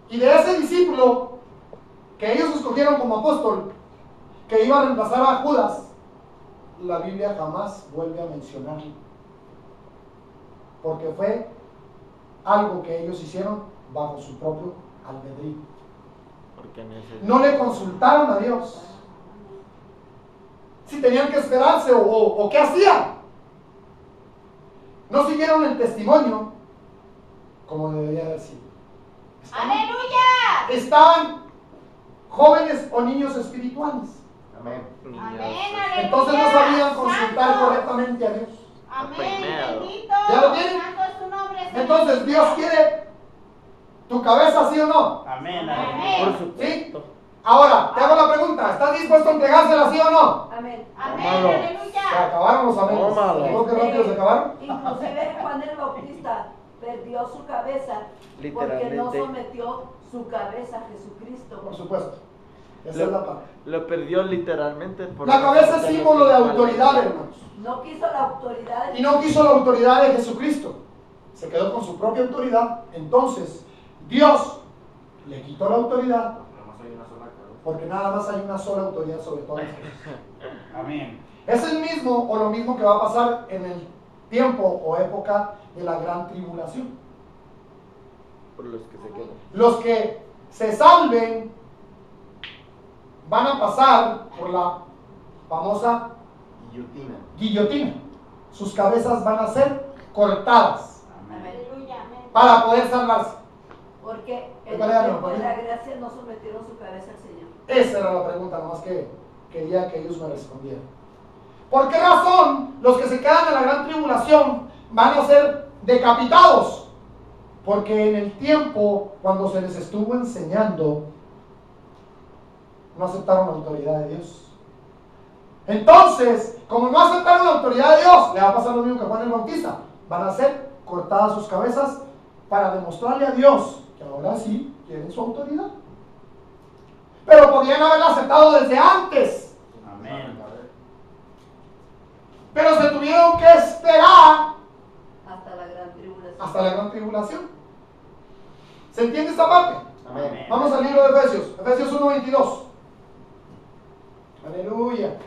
Y de ese discípulo que ellos escogieron como apóstol, que iba a reemplazar a Judas, la Biblia jamás vuelve a mencionarlo. Porque fue algo que ellos hicieron bajo su propio albedrío. Porque en ese No le consultaron a Dios si tenían que esperarse o qué hacían. No siguieron el testimonio como debería haber sido. ¡Aleluya! Están jóvenes o niños espirituales. Amén. Amén, aleluya. Entonces no sabían consultar Santo. correctamente a Dios. Amén, Primero. bendito. ¿Ya lo tienen? Santo es su nombre, Señor. Entonces Dios quiere tu cabeza, ¿sí o no? Amén. Amén. Por supuesto. Ahora, te hago la pregunta, ¿estás dispuesto a entregársela, sí o no? Amén. Amén, Tómalo. Se aleluya. acabaron los amenes. Tómalo. ¿Creo que rápido se acabaron? Inclusive Juan el Bautista perdió su cabeza porque no Literalmente. sometió su cabeza a Jesucristo. Por supuesto. Esa es la parte. Lo perdió literalmente. Por La cabeza es símbolo de autoridad, hermanos. No quiso la autoridad Y no quiso la autoridad de Jesucristo. Se quedó con su propia autoridad. Entonces, Dios le quitó la autoridad porque nada más hay una sola autoridad sobre todas las cosas. Amén. Es el mismo o lo mismo que va a pasar en el tiempo o época de la gran tribulación. Por los que se quedan. Los que se salven van a pasar por la famosa Guillotina. guillotina. Sus cabezas van a ser cortadas Amén. Aleluya, amén. para poder salvarse. porque en el Prepáralo, tiempo de María. la gracia no sometieron su cabeza al Señor. Esa era la pregunta, nomás que quería que ellos me respondieran. ¿Por qué razón los que se quedan en la gran tribulación van a ser decapitados? Porque en el tiempo, cuando se les estuvo enseñando, no aceptaron la autoridad de Dios. Entonces, como no aceptaron la autoridad de Dios, le va a pasar lo mismo que Juan el Bautista. Van a ser cortadas sus cabezas para demostrarle a Dios que ahora sí tienen su autoridad. Pero podían haberla aceptado desde antes. Amén. Pero se tuvieron que esperar Hasta la gran tribulación. hasta la gran tribulación. ¿Se entiende esta parte? Amén. Vamos al libro de Efesios, Efesios 1:22. Aleluya.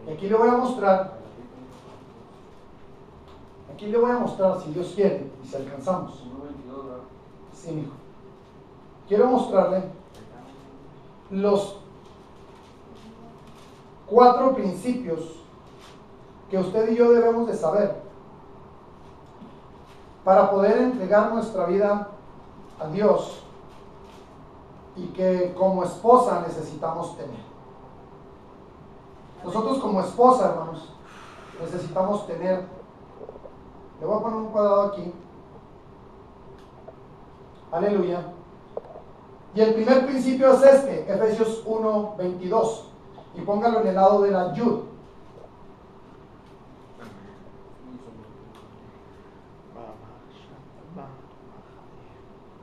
Y aquí le voy a mostrar, si Dios quiere y si alcanzamos. Sí, mijo. Quiero mostrarle los 4 principios que usted y yo debemos de saber para poder entregar nuestra vida a Dios y que como esposa necesitamos tener. Nosotros como esposa, hermanos, necesitamos tener, le voy a poner un cuadrado aquí, aleluya, y el primer principio es este, Efesios 1:22, y póngalo en el lado de la yud.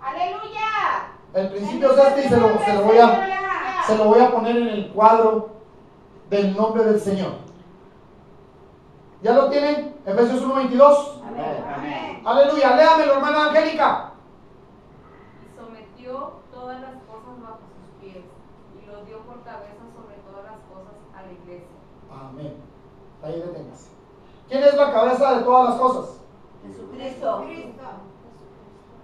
Aleluya. El principio es este y se lo voy a poner en el cuadro del nombre del Señor. ¿Ya lo tienen? Efesios 1:22. Amén. Amén. Aleluya, léamelo, hermana Angélica. Y sometió todas las cosas bajo sus pies, y lo dio por cabeza sobre todas las cosas a la iglesia. Amén. Ahí deténgase. ¿Quién es la cabeza de todas las cosas? Jesucristo.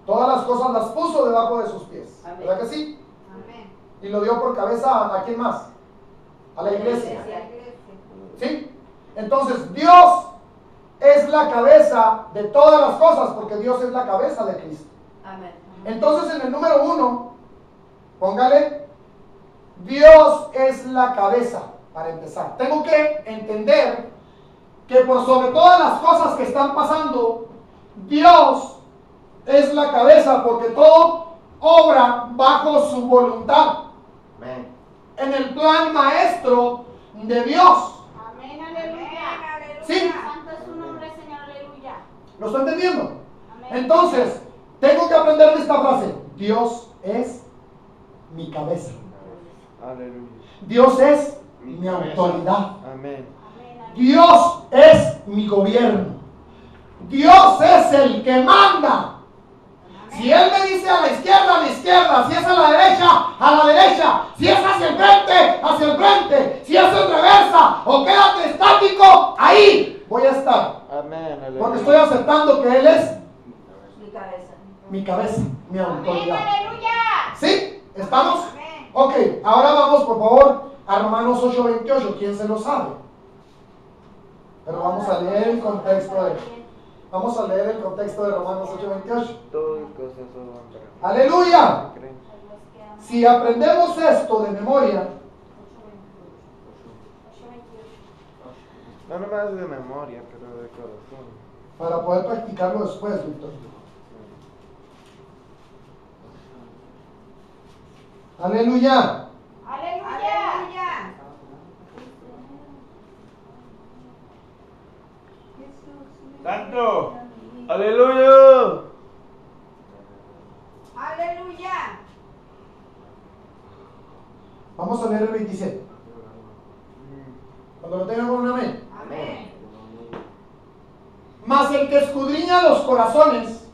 Todas las cosas las puso debajo de sus pies. Amén. ¿Verdad que sí? Amén. Y lo dio por cabeza ¿a quién más? A la iglesia. ¿Sí? Entonces, Dios es la cabeza de todas las cosas, porque Dios es la cabeza de Cristo. Amén. Entonces, en el número 1, póngale, Dios es la cabeza, para empezar. Tengo que entender que por sobre todas las cosas que están pasando, Dios es la cabeza, porque todo obra bajo su voluntad, Amén. en el plan maestro de Dios. Amén, aleluya. Aleluya. Sí. Santo es su nombre, Señor, aleluya. ¿Lo está entendiendo? Amén. Entonces, tengo que aprenderme esta frase. Dios es mi cabeza. Aleluya. Dios es mi autoridad. Amén. Amén, aleluya. Dios es mi gobierno. Dios es el que manda. Si Él me dice a la izquierda, si es a la derecha, si es hacia el frente, si es en reversa o quédate estático, ahí voy a estar. Amén. Aleluya. Porque estoy aceptando que Él es Mi cabeza. mi cabeza, mi Amén, autoridad. aleluya. ¿Sí? ¿Estamos? Amén. Ok, ahora vamos por favor a Romanos 8:28. ¿Quién se lo sabe? Pero vamos a leer el contexto de Vamos a leer el contexto de Romanos 8:28. Todas cosas son para ¡Aleluya! los que creen. Si aprendemos esto de memoria, No nomás de memoria, pero de corazón. para poder practicarlo después, Víctor. ¡Aleluya! Aleluya. ¡Santo! ¡Aleluya! Aleluya. Vamos a leer el 27. Cuando lo tengan con un amén. Amén. Mas el que escudriña los corazones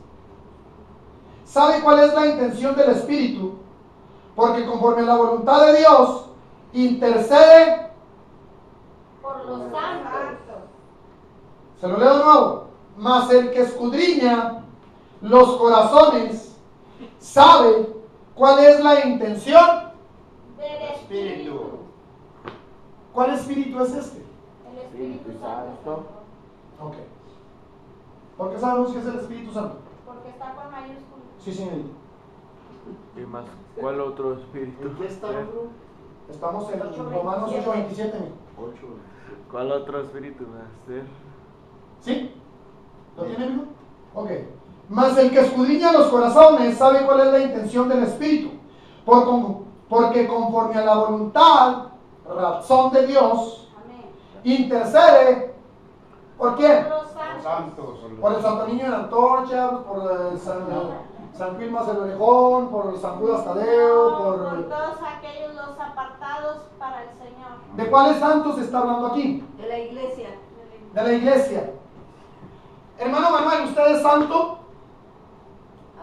sabe cuál es la intención del Espíritu, porque conforme a la voluntad de Dios intercede. Por los santos. Se lo leo de nuevo. Mas el que escudriña los corazones sabe cuál es la intención. Del Espíritu. ¿Cuál espíritu es este? El Espíritu Santo. Ok. ¿Por qué sabemos que es el Espíritu Santo? Porque está con mayúsculas. Sí, señorita. ¿Y más? ¿Cuál otro espíritu? ¿En qué está, bro? Estamos en Romanos 8:27. ¿Cuál otro espíritu va a ser? ¿Sí? ¿Lo tiene, amigo? Ok. Mas el que escudriña los corazones sabe cuál es la intención del Espíritu, porque conforme a la voluntad, razón de Dios, Amén. intercede. ¿Por quién? Por los Los santos. santos. Por el Santo Niño de la Antorcha, por el San Quilmas del Orejón, por el San Judas Tadeo, Por por... todos aquellos los apartados para el Señor. ¿De cuáles santos se está hablando aquí? De la iglesia. De la iglesia. Hermano Manuel, ¿usted es santo?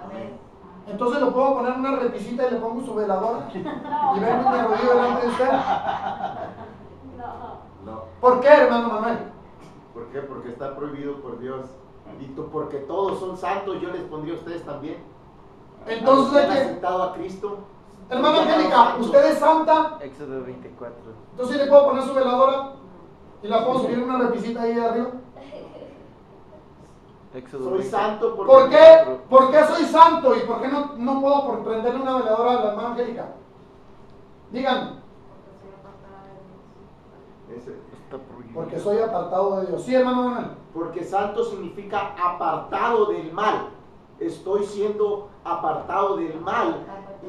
Amén. Entonces lo puedo poner en una repisita y le pongo su veladora y No. vengo y me arrodillo delante de usted. No. No. ¿Por qué, hermano Manuel? ¿Por qué? Porque está prohibido por Dios. Y porque todos son santos, yo les pondría a ustedes también. Entonces, ¿han ¿de qué? aceptado a Cristo? Hermana Son Angélica, santos. ¿usted es santa? Éxodo 24. Entonces le puedo poner su veladora y la puedo subir en una repisita ahí arriba. Éxodo Soy 24. santo porque... ¿Por qué? ¿Por qué soy santo y por qué no puedo prenderle una veladora a la hermana Angélica? Díganme. Está prohibido. Porque soy apartado de Dios. Sí, hermano Manuel. Porque santo significa apartado del mal. Estoy siendo apartado del mal.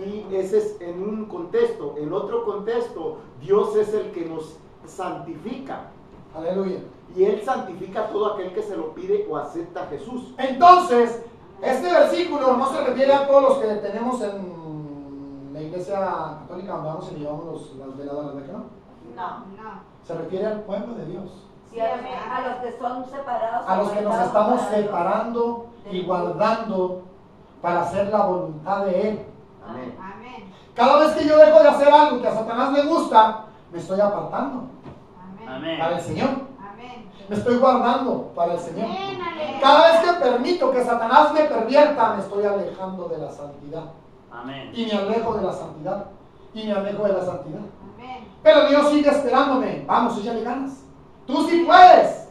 Y ese es en un contexto. En otro contexto, Dios es el que nos santifica. Aleluya. Y Él santifica a todo aquel que se lo pide o acepta a Jesús. Entonces, este versículo no se refiere a todos los que tenemos en la iglesia católica donde vamos y llevamos las veladoras, ¿de qué no? No. Se refiere al pueblo de Dios. Sí, a los que son separados. A los que nos apartados estamos para Dios. separando y guardando para hacer la voluntad de Él. Amén. Amén. Cada vez que yo dejo de hacer algo que a Satanás le gusta, me estoy apartando Amén. para el Señor. Amén. Me estoy guardando para el Señor. Amén. Aleluya. Cada vez que permito que Satanás me pervierta, me estoy alejando de la santidad. Amén. Y me alejo de la santidad. Y me alejo de la santidad. Amén. Pero Dios sigue esperándome. Vamos, échale ganas. Tú sí puedes.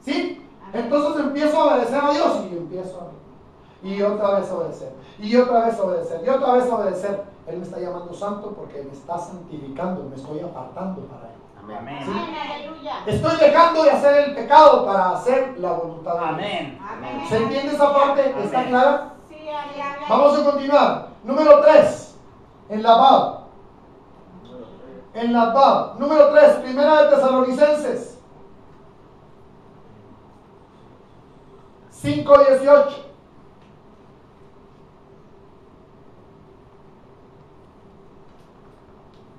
¿Sí? Entonces empiezo a obedecer a Dios y empiezo a... Y otra vez obedecer. Y otra vez obedecer. Y otra vez obedecer. Él me está llamando santo porque me está santificando. Me estoy apartando para Él. Amén. ¿Sí? Amén. Aleluya. Estoy dejando de hacer el pecado para hacer la voluntad de Dios. Amén. Amén. ¿Se entiende esa parte? ¿Está Amén. clara? Sí, amén. Vamos a continuar. Número 3. En la Bab. En la Bab. Número 3. Primera de Tesalonicenses 5:18.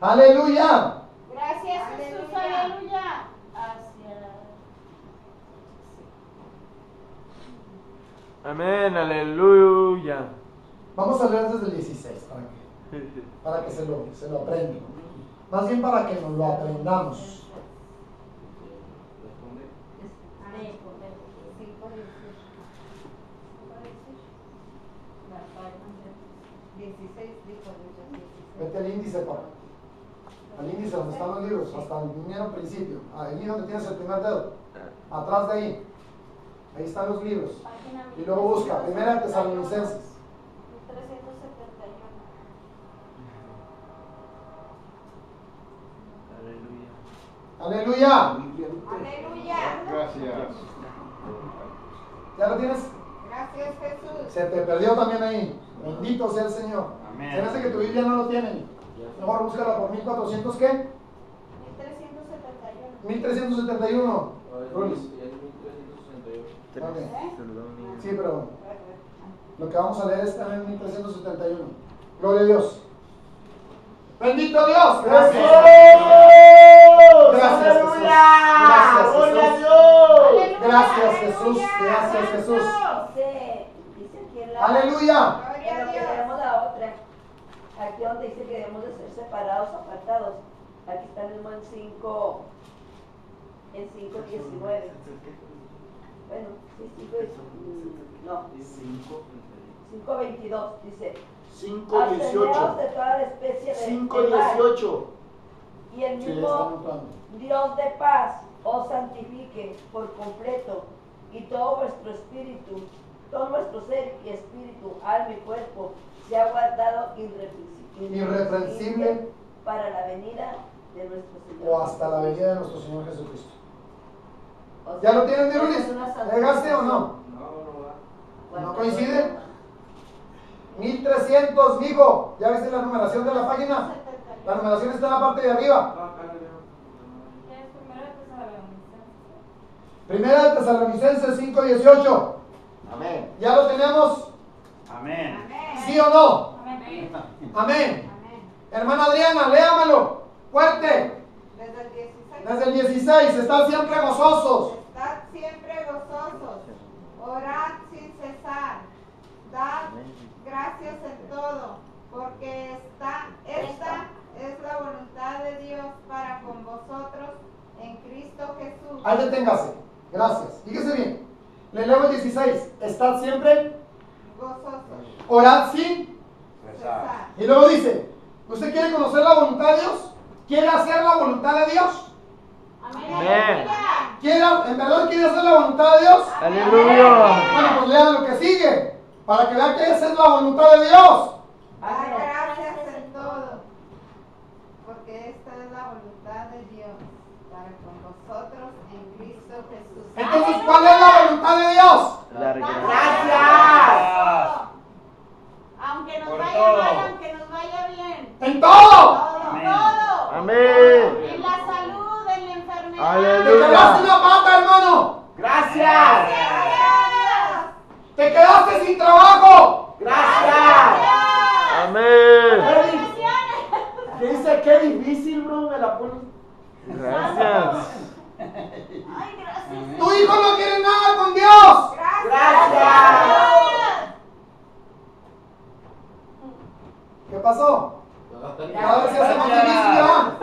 Aleluya. Gracias, Jesús. Aleluya. Amén, aleluya. Vamos a leer desde el 16 para que se lo aprendan. Más bien para que nos lo aprendamos. Vete al índice, papá. Al índice donde están los libros, hasta el primero principio. Ahí donde tienes el primer dedo. Atrás de ahí. Ahí están los libros. Página Y luego busca, Primera Tesalonicenses. 1371. Aleluya. Aleluya. Aleluya. Gracias. ¿Ya lo tienes? Gracias, Jesús. Se te perdió también ahí. Bendito sea el Señor. Amén. Se me hace que tu Biblia no lo tiene. Mejor búscala por 1400, ¿qué? 1371. 1371. Rulis. Ok. Sí, pero lo que vamos a leer está en 1371. Gloria a Dios. Bendito Dios. Gracias. Gracias, Jesús. Gracias, Jesús. Gracias, Jesús. Dice aquí en la... Aleluya. Pero que leemos la otra. Aquí donde dice que debemos de ser separados, apartados. Aquí está mismo en 5, en 5:19. Bueno, sí, 5:22 dice. 5:18. Absteneos de toda la especie de 5:18. y el Sí, mismo está anotando. Dios de paz os santifique por completo, y todo vuestro espíritu, todo vuestro ser y espíritu, alma y cuerpo sea guardado Irreprensible para la venida de nuestro Señor. o hasta la venida de nuestro Señor Jesucristo. O sea, ¿Ya lo tienen, mi esa Rulis? es una ¿Llegaste o no? ¿No coincide? 1300, mijo. ¿Ya viste la numeración de la página? La numeración está en la parte de arriba. Primera de Tesalonicenses 5:18. Amén. ¿Ya lo tenemos? Amén. ¿Sí o no? Amén. Amén. Hermana Adriana, léamelo. Fuerte. Desde el 16. Desde el 16. Están siempre gozosos. Estad siempre gozosos. Orad sin cesar. Dad gracias en todo, porque esta es la voluntad de Dios para con vosotros en Cristo Jesús. Ahí deténgase. Gracias. Fíjese bien. Le leo el 16. Estad siempre. Gozosos. Orad sin. Cesar. Y luego dice, ¿usted quiere conocer la voluntad de Dios? ¿Quiere hacer la voluntad de Dios? Amén. ¿En verdad quiere hacer la voluntad de Dios? Aleluya. Bueno, pues lean lo que sigue, para que vean que esa es la voluntad de Dios. Dad gracias en todo, porque esta es la voluntad de Dios para con vosotros en Cristo Jesús. Entonces, ¿cuál es la voluntad de Dios? Gracias. Aunque nos Por vaya todo. mal, aunque nos vaya bien. En todo. En todo. Amén. En la salud, en la enfermedad. Aleluya. Te quedaste una pata, hermano. Gracias. Te quedaste sin trabajo. Gracias. Amén. ¿Qué dice? Qué difícil, bro. Me la pones. Gracias. Ay, gracias. Tu hijo no quiere nada con Dios. Gracias. ¿Qué pasó? Cada vez se hace más difícil ya.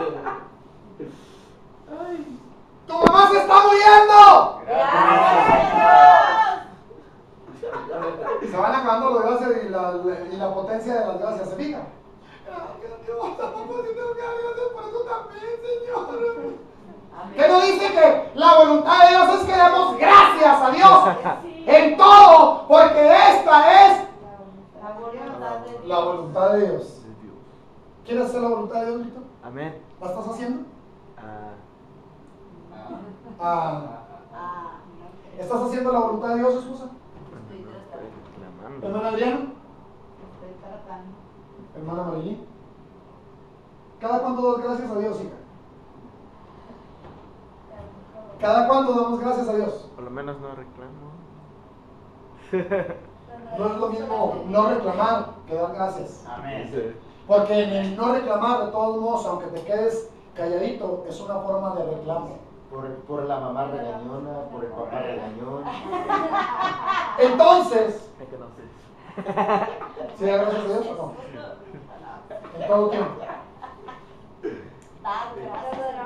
Tu mamá se está muriendo. Se van acabando las gracias y la potencia de las gracias. ¿Se fijan? Gracias, Dios. Tampoco si tengo que dar gracias por eso también, Señor. ¿Qué nos dice que la voluntad de Dios es que demos gracias a Dios en todo? Porque esta es La voluntad de Dios. la voluntad de Dios. ¿Quieres hacer la voluntad de Dios, Víctor? Amén. ¿La estás haciendo? Ah, ¿Estás haciendo la voluntad de Dios, esposa? Clamando. Hermana Adriana, estoy tratando. hermana Marilyn. ¿Cada cuánto das gracias a Dios, hija? ¿Cada cuánto damos gracias a Dios? Por lo menos no reclamo. No es lo mismo no reclamar que dar gracias. Amén. Porque en el no reclamar, de todos modos, aunque te quedes calladito, es una forma de reclamo. Por la mamá regañona, por el papá regañón. Entonces, Me conoces. ¿sí da gracias a Dios o no? En todo tiempo.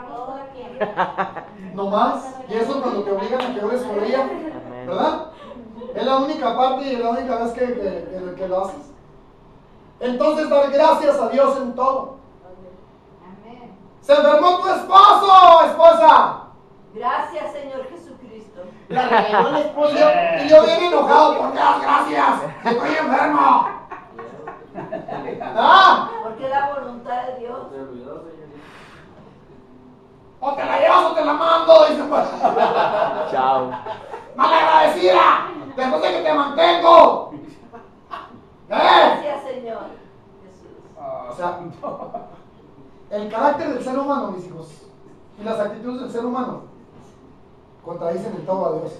Todo el tiempo. No más. Y eso cuando te obligan a que ores por ella, ¿verdad? Es la única parte y la única vez que lo haces. Entonces, dar gracias a Dios en todo. Amén. Se enfermó tu esposo, esposa. Gracias, Señor Jesucristo. La regañó el esposo. Y yo bien enojado, ¿por qué das gracias? Estoy enfermo. ¿Ah? Porque es la voluntad de Dios. Se olvidó, señor. O te la llevas o te la mando. Dice, pues. Chao. Malagradecida. Después de que te mantengo. Gracias, Señor. Jesús. O sea, el carácter del ser humano, mis hijos, y las actitudes del ser humano contradicen en todo a Dios.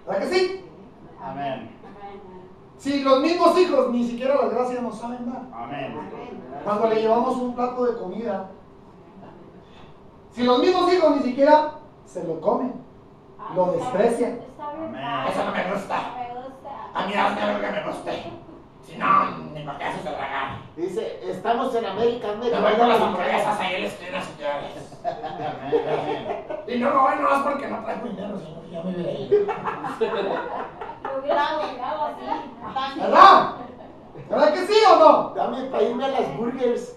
¿Verdad que sí? Amén. Si los mismos hijos ni siquiera las gracias nos saben dar. Amén. Cuando le llevamos un plato de comida, si los mismos hijos ni siquiera se lo comen, lo desprecian. Amén. Eso no me gusta. A mí hazme algo que me guste. Si no, ni para qué haces el regalo. Dice, estamos en América. Me voy con las hamburguesas ahí en la esquina, señores. Y no me voy nomás porque no traigo dinero, sino que ya me hubiera ido. Me hubiera llegado así. ¿Verdad? ¿Verdad que sí o no? Dame para irme a las burgers.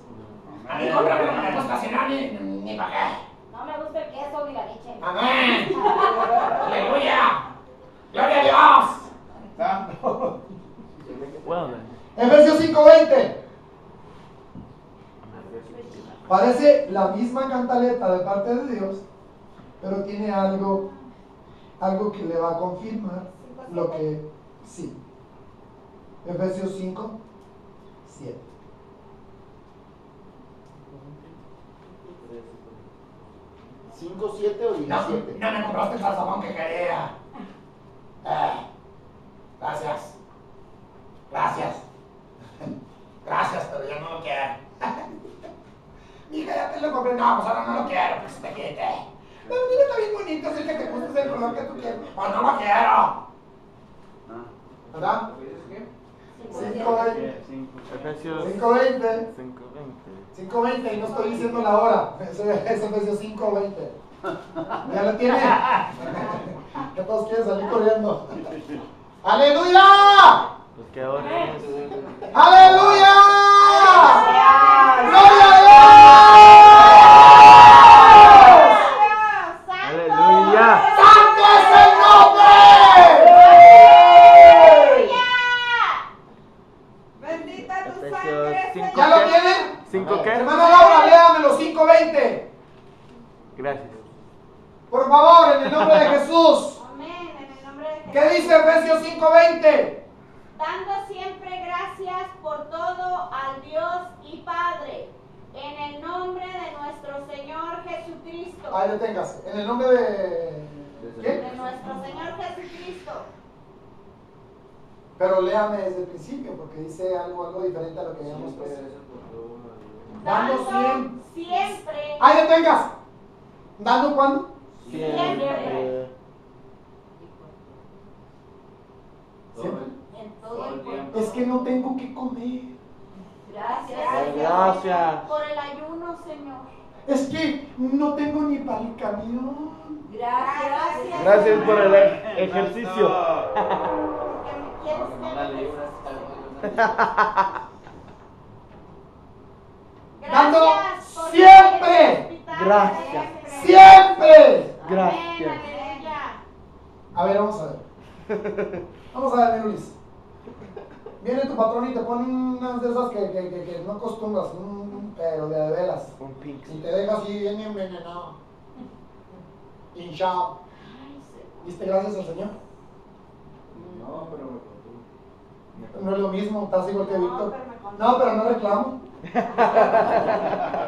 A mí cómprame, no me gusta, si no, ni para qué. No me gusta el queso ni la leche. Amén. Aleluya. Gloria a Dios. Well then. Efesios 5:20. Parece la misma cantaleta de parte de Dios, pero tiene algo que le va a confirmar lo que sí. Efesios 5:7. ¿5, 7 o 17? No me compraste el salsabón que quería. Gracias. Gracias. Gracias, pero yo no lo quiero. Mija, ya te lo compré. No, pues ahora no lo quiero, pues te quite. Pero mira, está bien bonito, es el que te gusta, es el color que tú quieres. Pues no lo quiero. ¿Verdad? ¿Qué? 5:20. Efesios 5:20. 5:20. 5:20 y no estoy diciendo la hora. Es Efesios 5:20. ¿Ya lo tiene? Que todos quieren salir corriendo. ¡Aleluya! Pues que ahora es. ¡Aleluya! ¡Gloria a Dios! ¡Aleluya! ¡Santo es el nombre! Bendita tu Efesios sangre, 5. ¿Ya lo tienen? ¿5 qué? Hermana Laura, léamelo, 5:20. Gracias. Por favor, en el nombre de Jesús. Amén, en el nombre de Jesús. ¿Qué dice Efesios 5:20? Dando siempre gracias por todo al Dios y Padre, en el nombre de nuestro Señor Jesucristo. Ahí lo tengas. En el nombre de... ¿Quién? De nuestro Señor Jesucristo. Pero léame desde el principio, porque dice algo diferente a lo que habíamos puesto. Dando siempre. Ahí lo tengas. ¿Dando cuándo? Siempre. Siempre. En todo el tiempo. Es que no tengo que comer. Gracias. Por el ayuno, Señor. Es que no tengo ni para el camión. Gracias. Gracias por el ejercicio. Porque me quieres Dando por siempre. Gracias. Siempre. Gracias. A ver, vamos a ver. Vamos a ver, Luis. Viene tu patrón y te pone unas de esas que no acostumbras, pero de veras. Un pink. Y te deja así bien envenenado. Hinchado. ¿Diste gracias al Señor? No, pero me contó. No es lo mismo, estás igual que Víctor. No, pero no reclamo.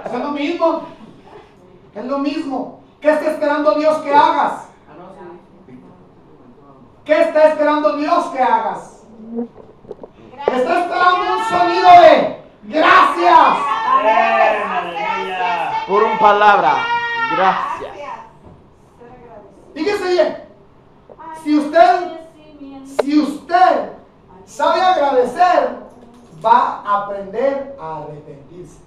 Es lo mismo. Es lo mismo. ¿Qué está esperando Dios que hagas? ¿Qué está esperando Dios que hagas? Está esperando un sonido de gracias. Por una palabra. Gracias. Fíjese bien. Si usted sabe agradecer, va a aprender a arrepentirse.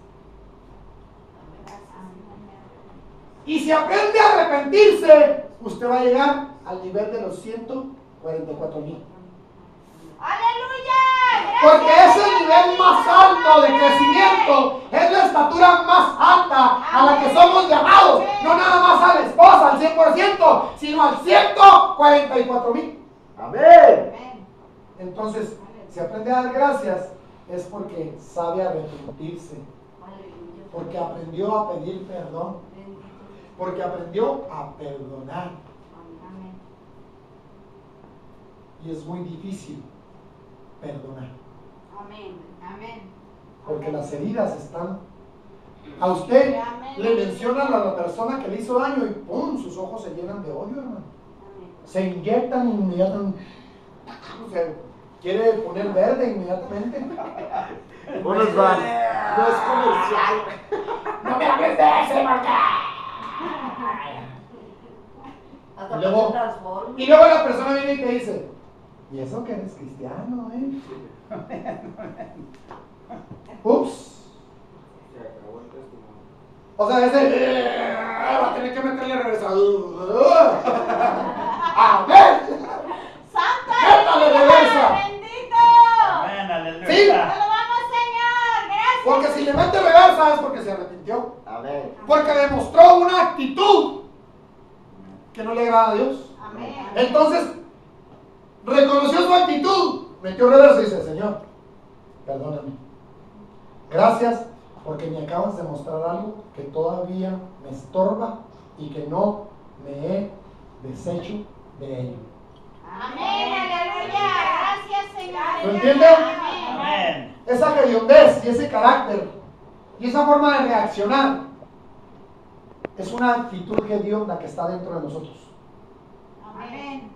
Y si aprende a arrepentirse, usted va a llegar al nivel de los 144,000. ¡Aleluya! Porque es el nivel más alto de crecimiento, es la estatura más alta a la que somos llamados, no nada más a la esposa al 100%, sino al 144,000. Amén. Entonces, si aprende a dar gracias, es porque sabe arrepentirse, porque aprendió a pedir perdón, porque aprendió a perdonar. Y es muy difícil perdonar. Amén. Porque las heridas están. A usted le mencionan a la persona que le hizo daño y ¡pum! Sus ojos se llenan de odio, hermano. Se inyectan inmediatamente. O sea, quiere poner verde inmediatamente. Unos van. No es comercial. ¡No me hables de ese, marca! Hasta Y luego- se transforma. Y luego la persona viene y te dice, ¿y eso que eres cristiano, Ups. Se acabó el testimonio. O sea, ese va a tener que meterle reversa. ¡Amén! ¡Santo ¡Métale reversa! bendito! Amén, aleluya. Sí. ¡Te lo vamos, Señor! ¡Gracias! Porque si le mete reversa es porque se arrepintió. Amén. Porque demostró una actitud que no le agrada a Dios. Amén. Entonces, reconoció su actitud, metió reversa y dice, Señor, perdóname. Gracias porque me acabas de mostrar algo que todavía me estorba y que no me he deshecho de ello. Amén, aleluya. Gracias, Señor. ¿Lo entiende? Amén. Amén. Esa hediondez y ese carácter y esa forma de reaccionar es una actitud hedionda que está dentro de nosotros, Amén.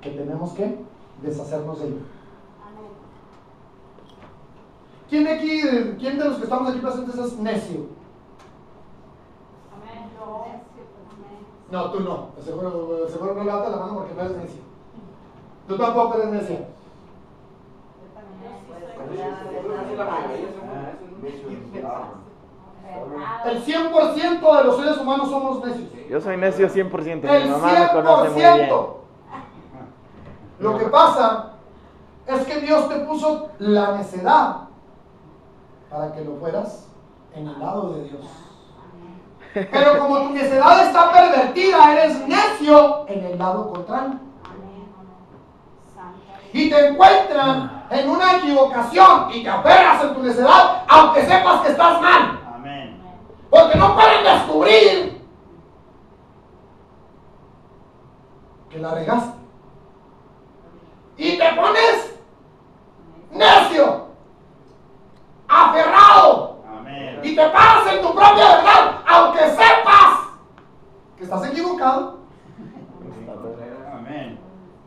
que tenemos que deshacernos de ello. ¿Quién de los que estamos aquí presentes es necio? Amén. No, tú no. Seguro no levantas la mano porque no eres necio. Tú tampoco eres necia. El 100% de los seres humanos somos necios. Yo soy necio 100%. El Mi mamá me conoce muy bien. 100%. Lo que pasa es que Dios te puso la necedad para que lo fueras en el lado de Dios. Pero como tu necedad está pervertida, eres necio en el lado contrario. Y te encuentran en una equivocación y te aferras en tu necedad, aunque sepas que estás mal. Amén. Porque no pueden descubrir que la regaste. Y te pones necio, aferrado, Amén. y te paras en tu propia verdad, aunque sepas que estás equivocado. Amén.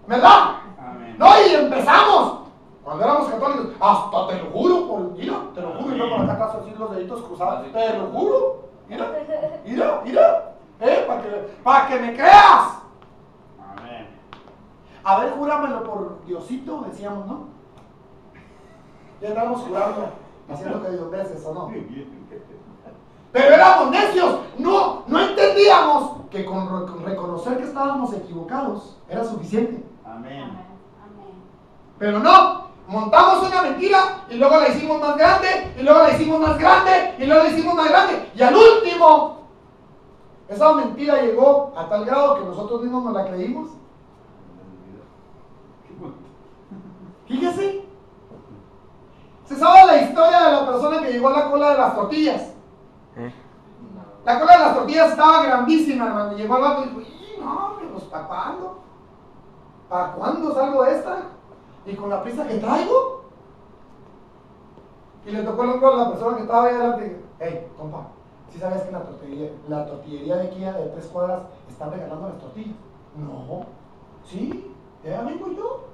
¿Verdad? Amén. No, y empezamos. Cuando éramos católicos, hasta te lo juro, mira, te lo juro, y luego por acá atrás así los deditos cruzados, te lo juro, mira, para que me creas. Amén. A ver, júramelo por Diosito, decíamos, ¿no? Ya estábamos jurando, haciendo que Dios veces o no. Pero éramos necios, no entendíamos que con reconocer que estábamos equivocados era suficiente. Amén. Pero no, montamos una mentira y luego la hicimos más grande, y luego la hicimos más grande, y luego la hicimos más grande. Y al último, esa mentira llegó a tal grado que nosotros mismos nos la creímos. Fíjese. Se sabe la historia de la persona que llegó a la cola de las tortillas. La cola de las tortillas estaba grandísima, hermano. Llegó al vato y dijo, "Y no, pues ¿para cuándo? ¿Para cuándo salgo de esta? Y con la prisa que traigo". Y le tocó el hombro a la persona que estaba ahí adelante y dijo, "Hey, compa, ¿sí sabías que la tortillería de aquí de 3 cuadras están regalando las tortillas?". "No". "Sí, ya vengo yo".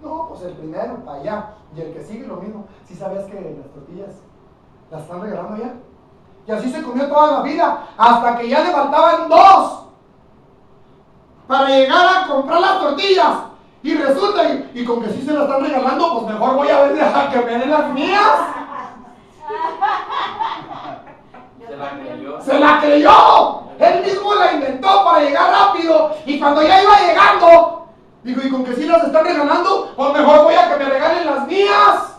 "No, pues el primero para allá y el que sigue lo mismo. ¿Sí sabías que las tortillas las están regalando allá?". Y así se comió toda la vida, hasta que ya le faltaban 2 para llegar a comprar las tortillas. Y resulta, y con que sí se las están regalando, pues mejor voy a ver a que me den las mías. Se la creyó. ¡Se la creyó! Él mismo la inventó para llegar rápido. Y cuando ya iba llegando, Digo, ¿y con que sí las están regalando? Pues mejor voy a que me regalen las mías.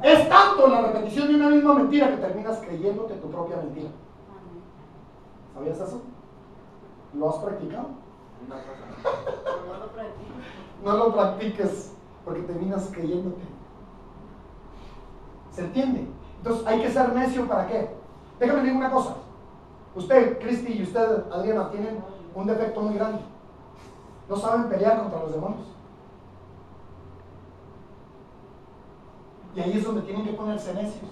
Es tanto la repetición de una misma mentira que terminas creyéndote tu propia mentira. ¿Sabías eso? ¿Lo has practicado? No lo practiques porque terminas creyéndote. ¿Se entiende? Entonces hay que ser necio. ¿Para qué? Déjame decir una cosa. Usted, Cristi, y usted, Adriana, tienen un defecto muy grande. No saben pelear contra los demonios. Y ahí es donde tienen que ponerse necios.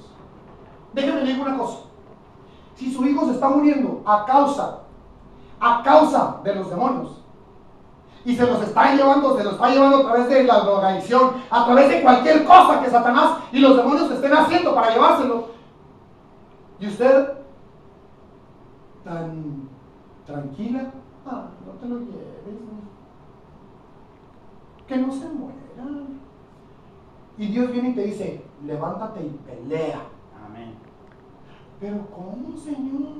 Déjenme decir una cosa. Si su hijo se está muriendo a causa de los demonios, y se los está llevando a través de la drogadicción, a través de cualquier cosa que Satanás y los demonios estén haciendo para llevárselo, y usted tan tranquila, no te lo lleves, que no se muera. Y Dios viene y te dice, levántate y pelea. Amén. Pero ¿cómo, Señor?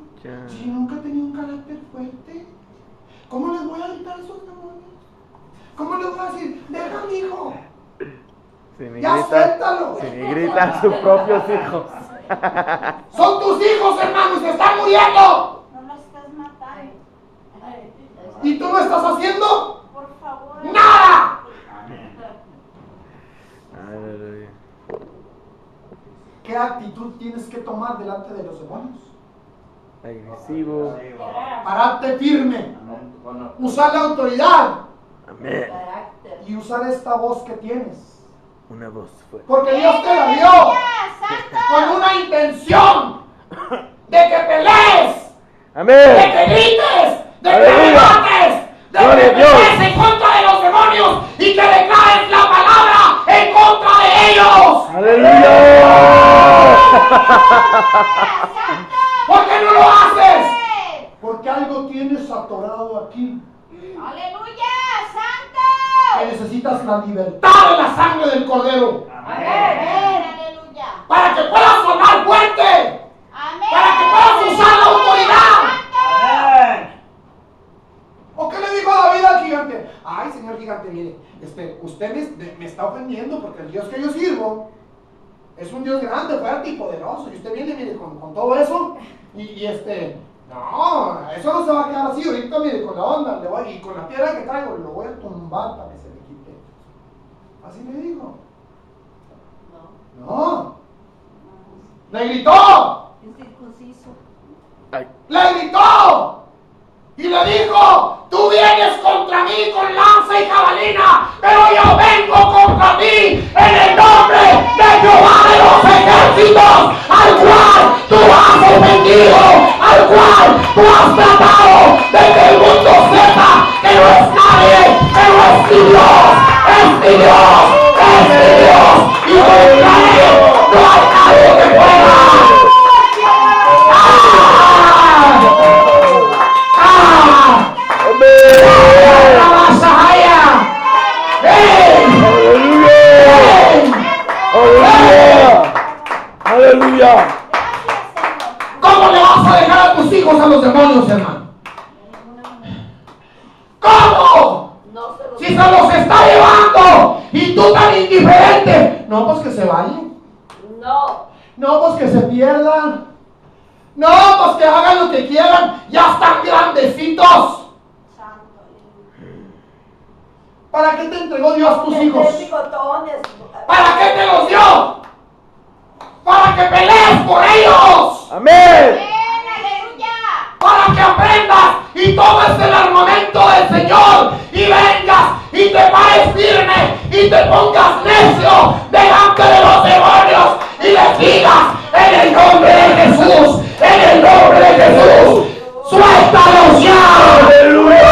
Si nunca he tenido un carácter fuerte, ¿cómo les voy a gritar a esos demonios? ¿Cómo les voy a decir, deja a mi hijo? Ya suéltalo. Si ni gritan sus propios hijos. Son tus hijos, hermanos, se están muriendo. No lo estás matando. ¿Y tú no estás haciendo? Por favor. ¡Nada! Aleluya. ¿Qué actitud tienes que tomar delante de los demonios? Agresivo. Pararte firme. Usar la autoridad. Amén. Y usar esta voz que tienes. Una voz fuerte. Porque Dios te la dio con una intención de que pelees, Amén. de que grites, de que debates, de que pelees en contra de los demonios y que declares la palabra en contra de ellos. ¡Aleluya! ¿Por qué no lo haces? Porque algo tienes atorado aquí. ¡Aleluya! ¡Santo! Que necesitas la libertad de la sangre del Cordero. Amén. Aleluya. Para que puedas sonar fuerte. Amén. Para que puedas usar la autoridad. Amén. ¿O qué le dijo David al gigante? Ay, señor gigante, mire, usted me está ofendiendo porque el Dios que yo sirvo es un Dios grande, fuerte y poderoso. Y usted viene, mire, con todo eso no, eso no se va a quedar así. Ahorita, mire, con la onda y con la piedra que traigo, lo voy a tumbar para que se le quite. Así le dijo. No. Le gritó. Incircunciso. Le gritó. Y le dijo, tú vienes contra mí con lanza y jabalina, pero yo vengo contra ti en el nombre de Jehová de los ejércitos, al cual tú has ofendido, al cual tú has tratado de que el mundo sepa que no es nadie, pero es mi Dios, es mi Dios, es mi Dios, y contra él no hay nadie que pueda. ¡Aleluya! ¿Cómo le vas a dejar a tus hijos a los demonios, hermano? ¿Cómo? Si se los está llevando y tú tan indiferente. No, pues que se vayan. No, pues que se pierdan. No, pues que hagan lo que quieran. Ya están grandecitos. ¿Para qué te entregó Dios tus hijos? ¿Para qué te los dio? Para que pelees por ellos. Amén. Para que aprendas y tomes el armamento del Señor y vengas y te pares firme y te pongas necio delante de los demonios y les digas en el nombre de Jesús, en el nombre de Jesús, suéltalos ya. Aleluya.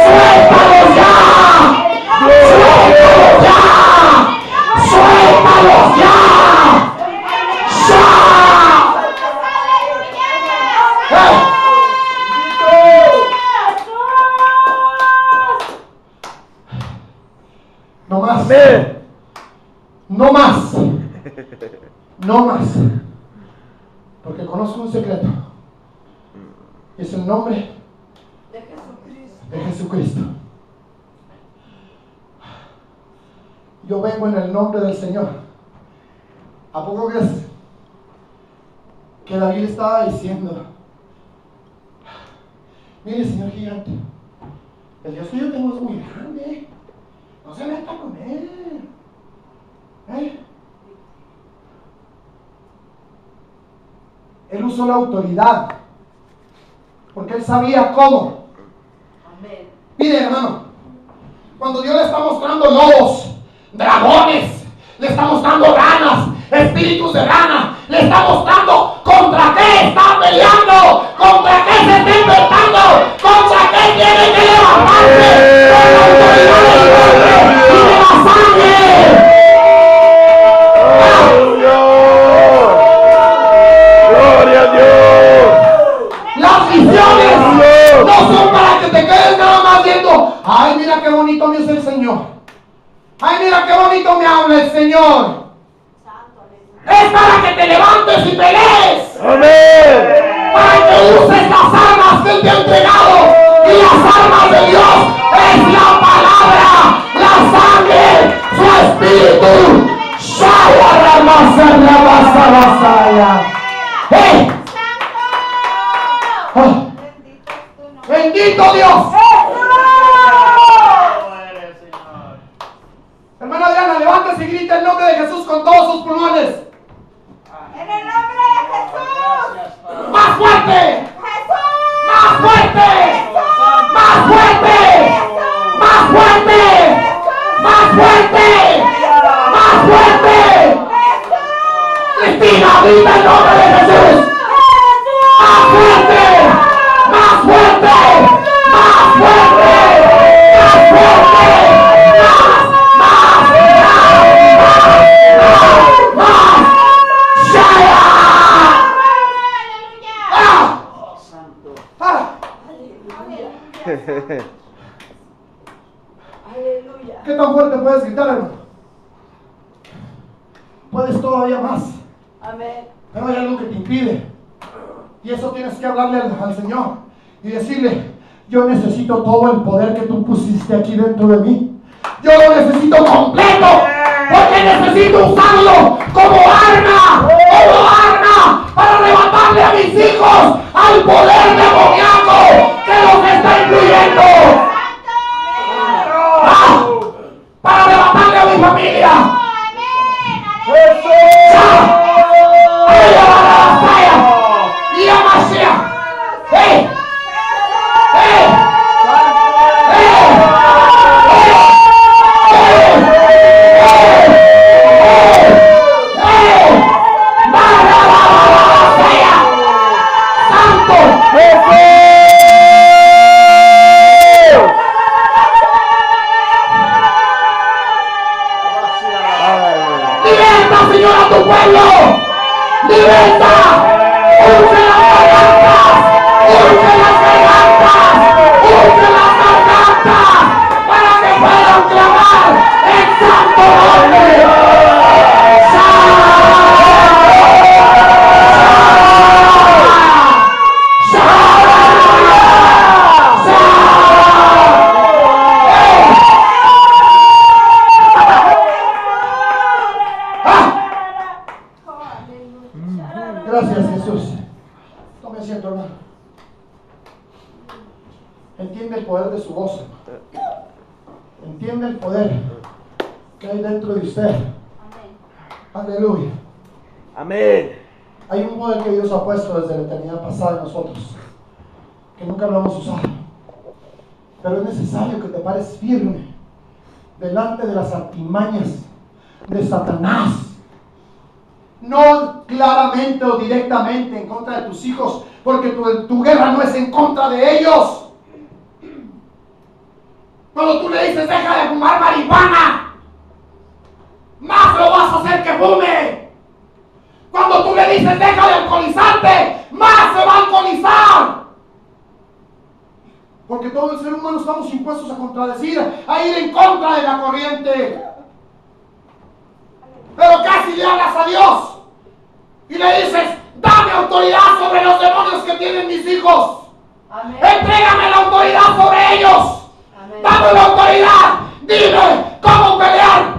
Suéltalos ya. Suéltalos ya. Suéltalos ya. No más. No más. No más. Porque conozco un secreto. Es el nombre De Jesucristo. de Jesucristo. Yo vengo en el nombre del Señor. ¿A poco crees que David estaba diciendo? Mire, señor gigante, el Dios que yo tengo es muy grande. No se meta con él. Él usó la autoridad porque él sabía cómo. Amén. Mire, hermano, cuando Dios le está mostrando lobos, dragones, le está mostrando ranas, espíritus de rana, le está mostrando contra qué está peleando, contra qué se está enfrentando, contra qué tiene que levantarse con la autoridad del nombre y de la sangre. ¡Gloria a Dios! Las visiones no son para que te quedes nada más viendo, ay, mira qué bonito me es el Señor. Ay, mira qué bonito me habla el Señor. Es para que te levantes y pelees. ¡Amén! Para que uses las armas que Él te ha entregado. Y las armas de Dios es la palabra, la sangre, su espíritu. ¡Shaya, ramasa, ramasa, vasaya! ¡Eh! Oh. ¡Bendito Dios! Hermana Adriana, levántese y grita el nombre de Jesús con todos sus pulmones. En el nombre de Jesús. ¡Más fuerte! Jesús. ¡Más fuerte! ¡Más fuerte! ¡Más fuerte! ¡Más fuerte! ¡Más fuerte! Cristina, grita el nombre de Jesús. ¡Más fuerte! ¡Más fuerte! ¡Más fuerte! ¡Más fuerte! Aleluya. ¿Qué tan fuerte puedes gritar, hermano? Puedes todavía más, Amén. pero hay algo que te impide. Y eso tienes que hablarle al Señor y decirle, yo necesito todo el poder que tú pusiste aquí dentro de mí. Yo lo necesito completo, porque necesito usarlo como arma para arrebatarle a mis hijos al poder demoníaco que los está incluyendo. Para arrebatarle a mi familia. Y a Mashiach. ¡Hey! ¡Hey! ¡Liberta, Señor, a tu pueblo! ¡Liberta! ¡Urge las gargantas! ¡Urge las gargantas! ¡Urge las gargantas! ¡Para que puedan clamar el santo nombre! Gracias, Jesús. Tome asiento, hermano. Entiende el poder de su voz. Entiende el poder que hay dentro de usted. Aleluya. Amén. Hay un poder que Dios ha puesto desde la eternidad pasada en nosotros, que nunca lo hemos usado. Pero es necesario que te pares firme delante de las artimañas de Satanás. No claramente o directamente en contra de tus hijos, porque tu guerra no es en contra de ellos. Cuando tú le dices deja de fumar marihuana, más lo vas a hacer que fume. Cuando tú le dices deja de alcoholizarte, más se va a alcoholizar. Porque todo el ser humano estamos impuestos a contradecir, a ir en contra de la corriente. Pero casi le hablas a Dios y le dices, dame autoridad sobre los demonios que tienen mis hijos. Amén. Entrégame la autoridad sobre ellos. Amén. Dame la autoridad. Dime cómo pelear.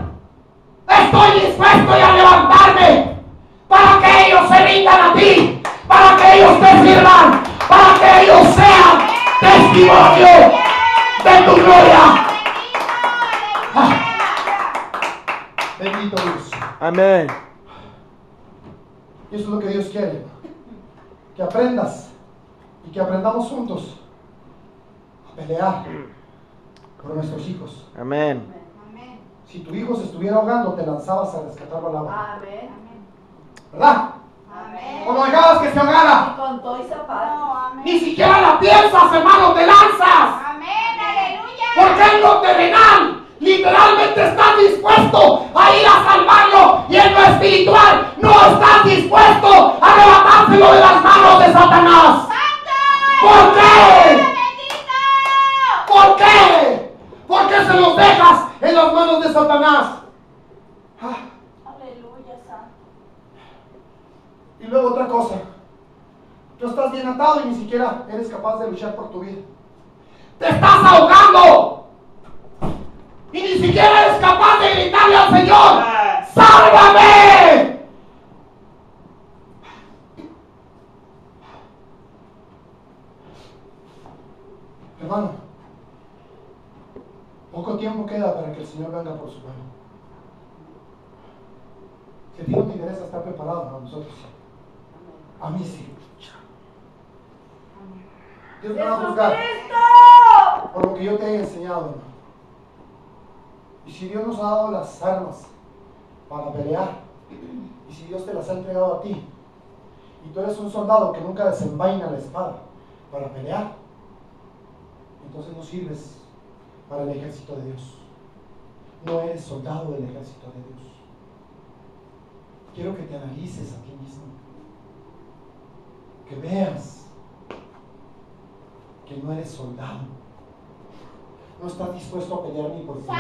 Estoy dispuesto a levantarme para que ellos se rindan a ti, para que ellos te sirvan, para que ellos sean testimonio de tu gloria. Bendito Dios. Amén. Y eso es lo que Dios quiere. Que aprendas y que aprendamos juntos a pelear por nuestros hijos. Amén. Amén. Si tu hijo se estuviera ahogando, te lanzabas a rescatarlo al agua. Amén. ¿Verdad? Amén. O lo dejabas que se ahogara. Y con todo y zapatos. No, amén. Ni siquiera la piensas, hermano, te lanzas. Amén, aleluya. Porque en lo terrenal, literalmente estás dispuesto a ir a salvarlo. Y en lo espiritual, no estás dispuesto a arrebatárselo de las manos de Satanás. ¿Por qué? ¿Por qué? ¿Por qué se los dejas en las manos de Satanás? Aleluya, santo. Y luego otra cosa. Tú estás bien atado y ni siquiera eres capaz de luchar por tu vida. ¡Te estás ahogando! Y ni siquiera eres capaz de gritarle al Señor: ¡sálvame! Hermano, poco tiempo queda para que el Señor venga por su pueblo. Si a ti no te interesa estar preparado, a nosotros sí. A mí sí. Dios me va a juzgar por lo que yo te haya enseñado, hermano. Y si Dios nos ha dado las armas para pelear, y si Dios te las ha entregado a ti, y tú eres un soldado que nunca desenvaina la espada para pelear, entonces no sirves para el ejército de Dios. No eres soldado del ejército de Dios. Quiero que te analices a ti mismo, que veas que no eres soldado. No estás dispuesto a pelear ni por tu vida,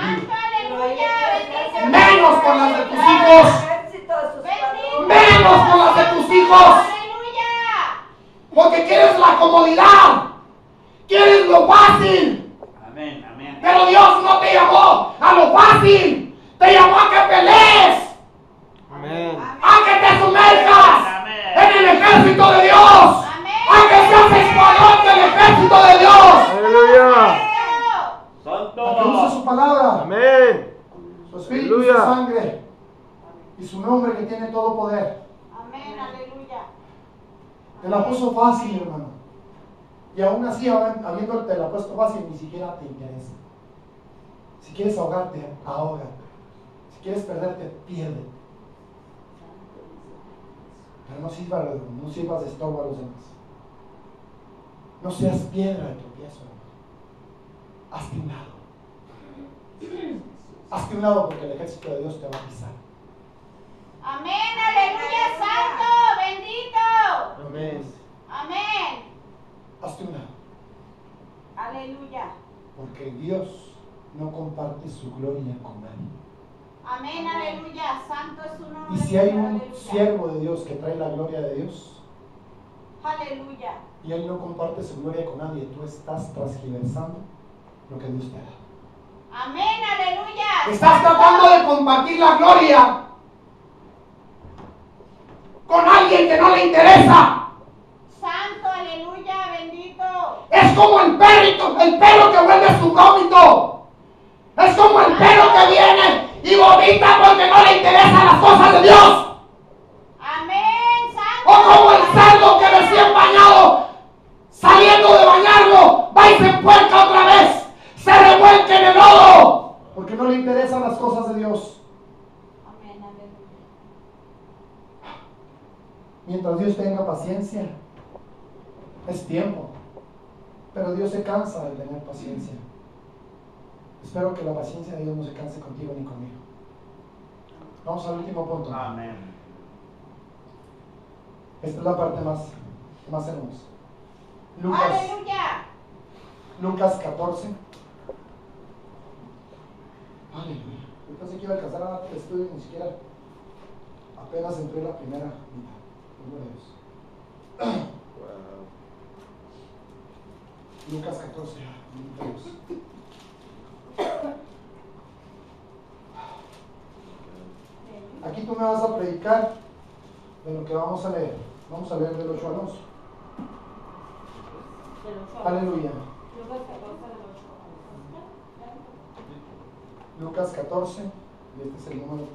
menos por las de tus hijos, menos por las de tus hijos, porque quieres la comodidad, quieres lo fácil. Amén, amén. Pero Dios no te llamó a lo fácil, te llamó a que pelees, Amén. a que te sumerjas en el ejército de Dios, a que seas escuadrón del ejército de Dios. Aleluya. A que use su palabra, Amén. su espíritu y su sangre, y su nombre que tiene todo poder. Amén, aleluya. Te la puso fácil, hermano. Y aún así, habiéndote la puesto fácil, ni siquiera te interesa. Si quieres ahogarte, ahógate. Si quieres perderte, piérdete. Pero no sirvas de estorbo a los demás. No seas piedra de tropiezo, hermano. Hazte un lado. Hazte un lado porque el ejército de Dios te va a pisar. Amén, aleluya, santo, bendito. Amén. Amén. Hazte un lado. Aleluya. Porque Dios no comparte su gloria con nadie. Amén, aleluya, santo es su nombre. Y si hay un Aleluya. siervo de Dios que trae la gloria de Dios, Aleluya. y él no comparte su gloria con nadie, tú estás transgiversando lo que Dios te da. Amén, aleluya. Estás tratando de compartir la gloria con alguien que no le interesa. Santo, aleluya, bendito. Es como el perro que vuelve su vómito. Es como el perro que viene y vomita porque no le interesan las cosas de Dios. Amén, santo. O como el cerdo que recién bañado, saliendo de bañarlo, va y se empuerca otra vez, se revuelca en el lodo, porque no le interesan las cosas de Dios. Amén, aleluya. Mientras Dios tenga paciencia, es tiempo, pero Dios se cansa de tener paciencia. Espero que la paciencia de Dios no se canse contigo ni conmigo. Vamos al último punto. Amén. Esta es la parte más hermosa. Aleluya. Lucas 14. Aleluya. Yo pensé que iba a alcanzar a dar el estudio y ni siquiera apenas entré la primera mitad. Gloria a Dios. Lucas 14. Aquí tú me vas a predicar de lo que vamos a leer. Vamos a leer del 8 al 11. Aleluya. Lucas 14, y este es el número.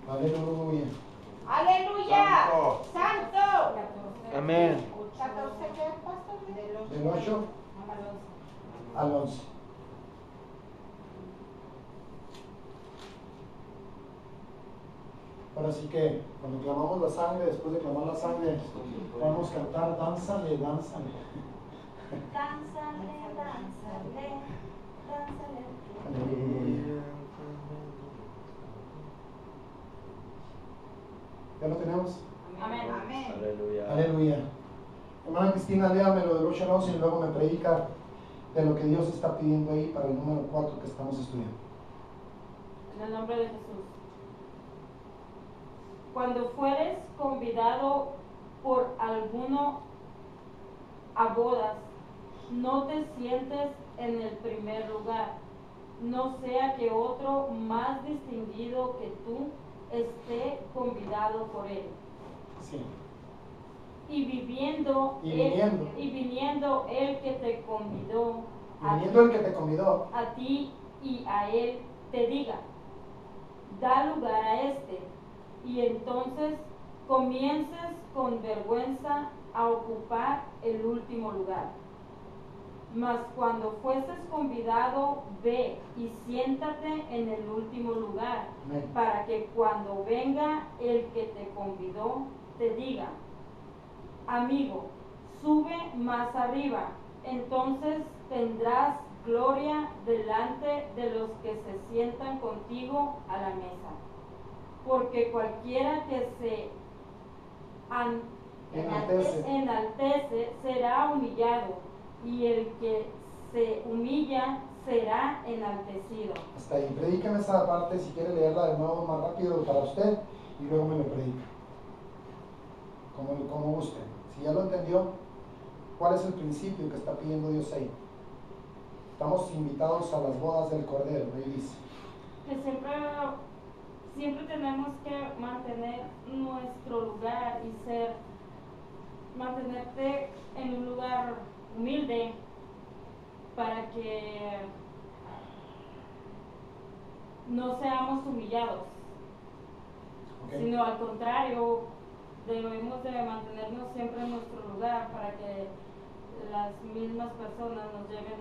Aleluya. Aleluya. Santo. Amén. 14, ¿qué, pastor? Del 8 al 11. Ahora sí que cuando clamamos la sangre, después de clamar la sangre, vamos a cantar Dánzale, dánzale. Dánzale, dánzale, dánzale. Aleluya. ¿Ya lo tenemos? Amén. Amén. Aleluya. Aleluya. Hermana Cristina, léame lo del 8 al 11 y luego me predica de lo que Dios está pidiendo ahí para el número 4 que estamos estudiando. En el nombre de Jesús. Cuando fueres convidado por alguno a bodas, no te sientes en el primer lugar, no sea que otro más distinguido que tú esté convidado por él. Sí. Y viniendo el que te convidó, Viniendo el que te convidó, a ti y a él, te diga, da lugar a este, y entonces comiences con vergüenza a ocupar el último lugar. Mas cuando fueses convidado, ve y siéntate en el último lugar, Amén. para que cuando venga el que te convidó, te diga, amigo, sube más arriba, entonces tendrás gloria delante de los que se sientan contigo a la mesa. Porque cualquiera que se enaltece será humillado, y el que se humilla será enaltecido. hasta ahí. Predíqueme esa parte si quiere leerla de nuevo más rápido para usted y luego me lo predica. Como guste. Si ya lo entendió, ¿cuál es el principio que está pidiendo Dios ahí? Estamos invitados a las bodas del Cordero, ahí dice. Que siempre tenemos que mantener nuestro lugar y mantenerte en un lugar humilde para que no seamos humillados, ¿Okay? sino al contrario, debemos de mantenernos siempre en nuestro lugar para que las mismas personas nos lleven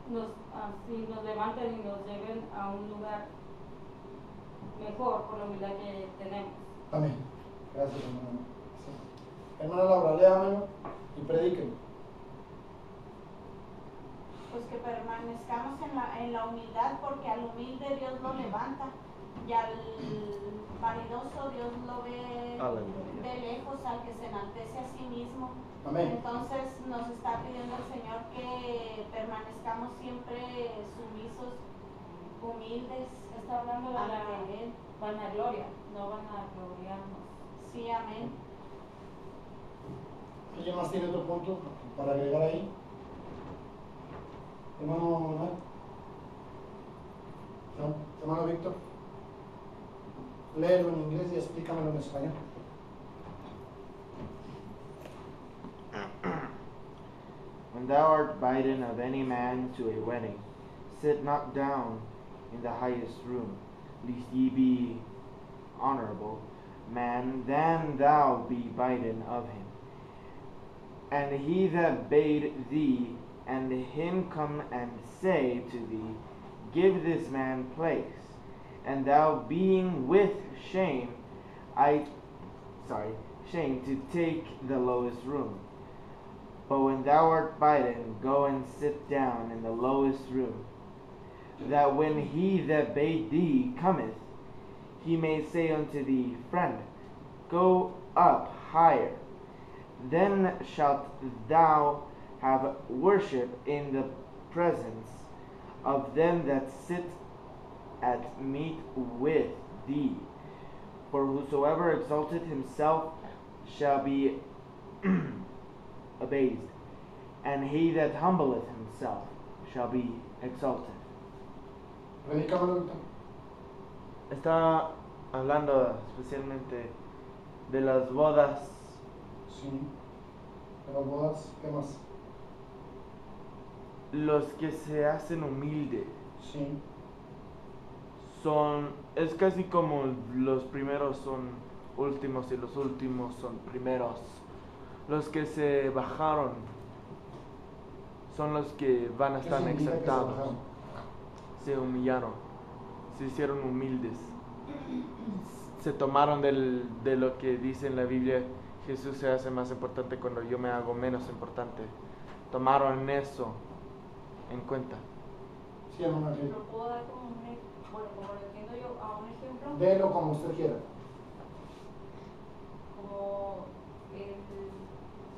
nos levanten y nos lleven a un lugar mejor por la humildad que tenemos. Amén. Gracias, hermana. Sí. Hermana Laura, léamelo y predíquenlo. Pues que permanezcamos en la humildad, porque al humilde Dios lo levanta y al vanidoso Dios lo ve de lejos, al que se enaltece a sí mismo. Amén. Entonces nos está pidiendo el Señor que permanezcamos siempre sumisos, humildes. Está hablando de la ante Él. vanagloria, no vanagloriarnos. Sí, amén. ¿Alguien más tiene otro punto para agregar ahí? Hermano Manuel. ¿No? Hermano Víctor. Léelo en inglés y explícamelo en español. When thou art bidden of any man to a wedding, sit not down in the highest room, lest ye be honorable man than thou be bidden of him. And he that bade thee, and him come and say to thee, give this man place, and thou being with shame to take the lowest room. But when thou art bidden, go and sit down in the lowest room, that when he that bade thee cometh, he may say unto thee, friend, go up higher. Then shalt thou have worship in the presence of them that sit at meat with thee. For whosoever exalteth himself shall be abased, and he that humbleth himself shall be exalted. Predícamelo. Está hablando especialmente de las bodas. Sí. De las bodas, ¿qué más? Los que se hacen humildes Sí. es casi como los primeros son últimos y los últimos son primeros. Los que se bajaron son los que van a ¿Qué estar significa que se exaltados. bajaron? Se humillaron, se hicieron humildes, se tomaron de lo que dice en la Biblia: Jesús se hace más importante cuando yo me hago menos importante. Tomaron eso en cuenta. Sí, hermano. ¿Lo puedo dar como bueno, como lo entiendo yo, a un ejemplo? Délo como usted quiera. Como el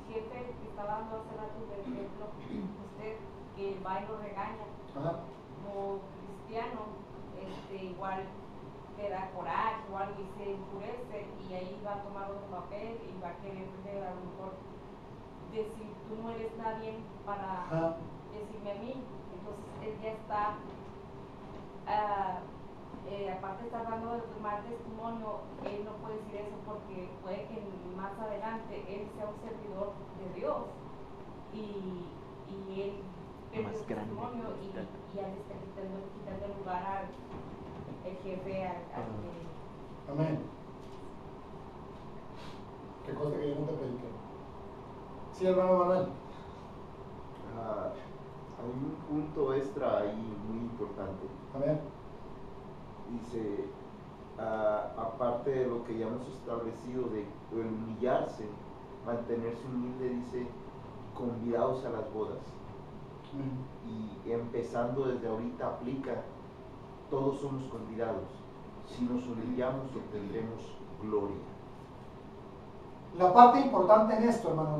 jefe que estaba dando hace rato del ejemplo, usted que va y lo regaña. Ajá. Como cristiano, igual te da coraje o algo y se enfurece y ahí va a tomar otro papel y va a querer a lo mejor decir: tú no eres nadie para decirme a mí. Entonces él ya está, aparte de estar dando mal testimonio, él no puede decir eso porque puede que más adelante él sea un servidor de Dios y él Más el grande. testimonio y ya le está quitando el lugar al el jefe, al que... Amén. Qué cosa que yo no te prediqué. Sí, hermano Manuel. Hay un punto extra ahí muy importante. A ver. Dice, aparte de lo que ya hemos establecido de el humillarse, mantenerse humilde, dice, convidados a las bodas. Y empezando desde ahorita aplica, todos somos convidados. Si nos humillamos obtendremos gloria. La parte importante en esto, hermano.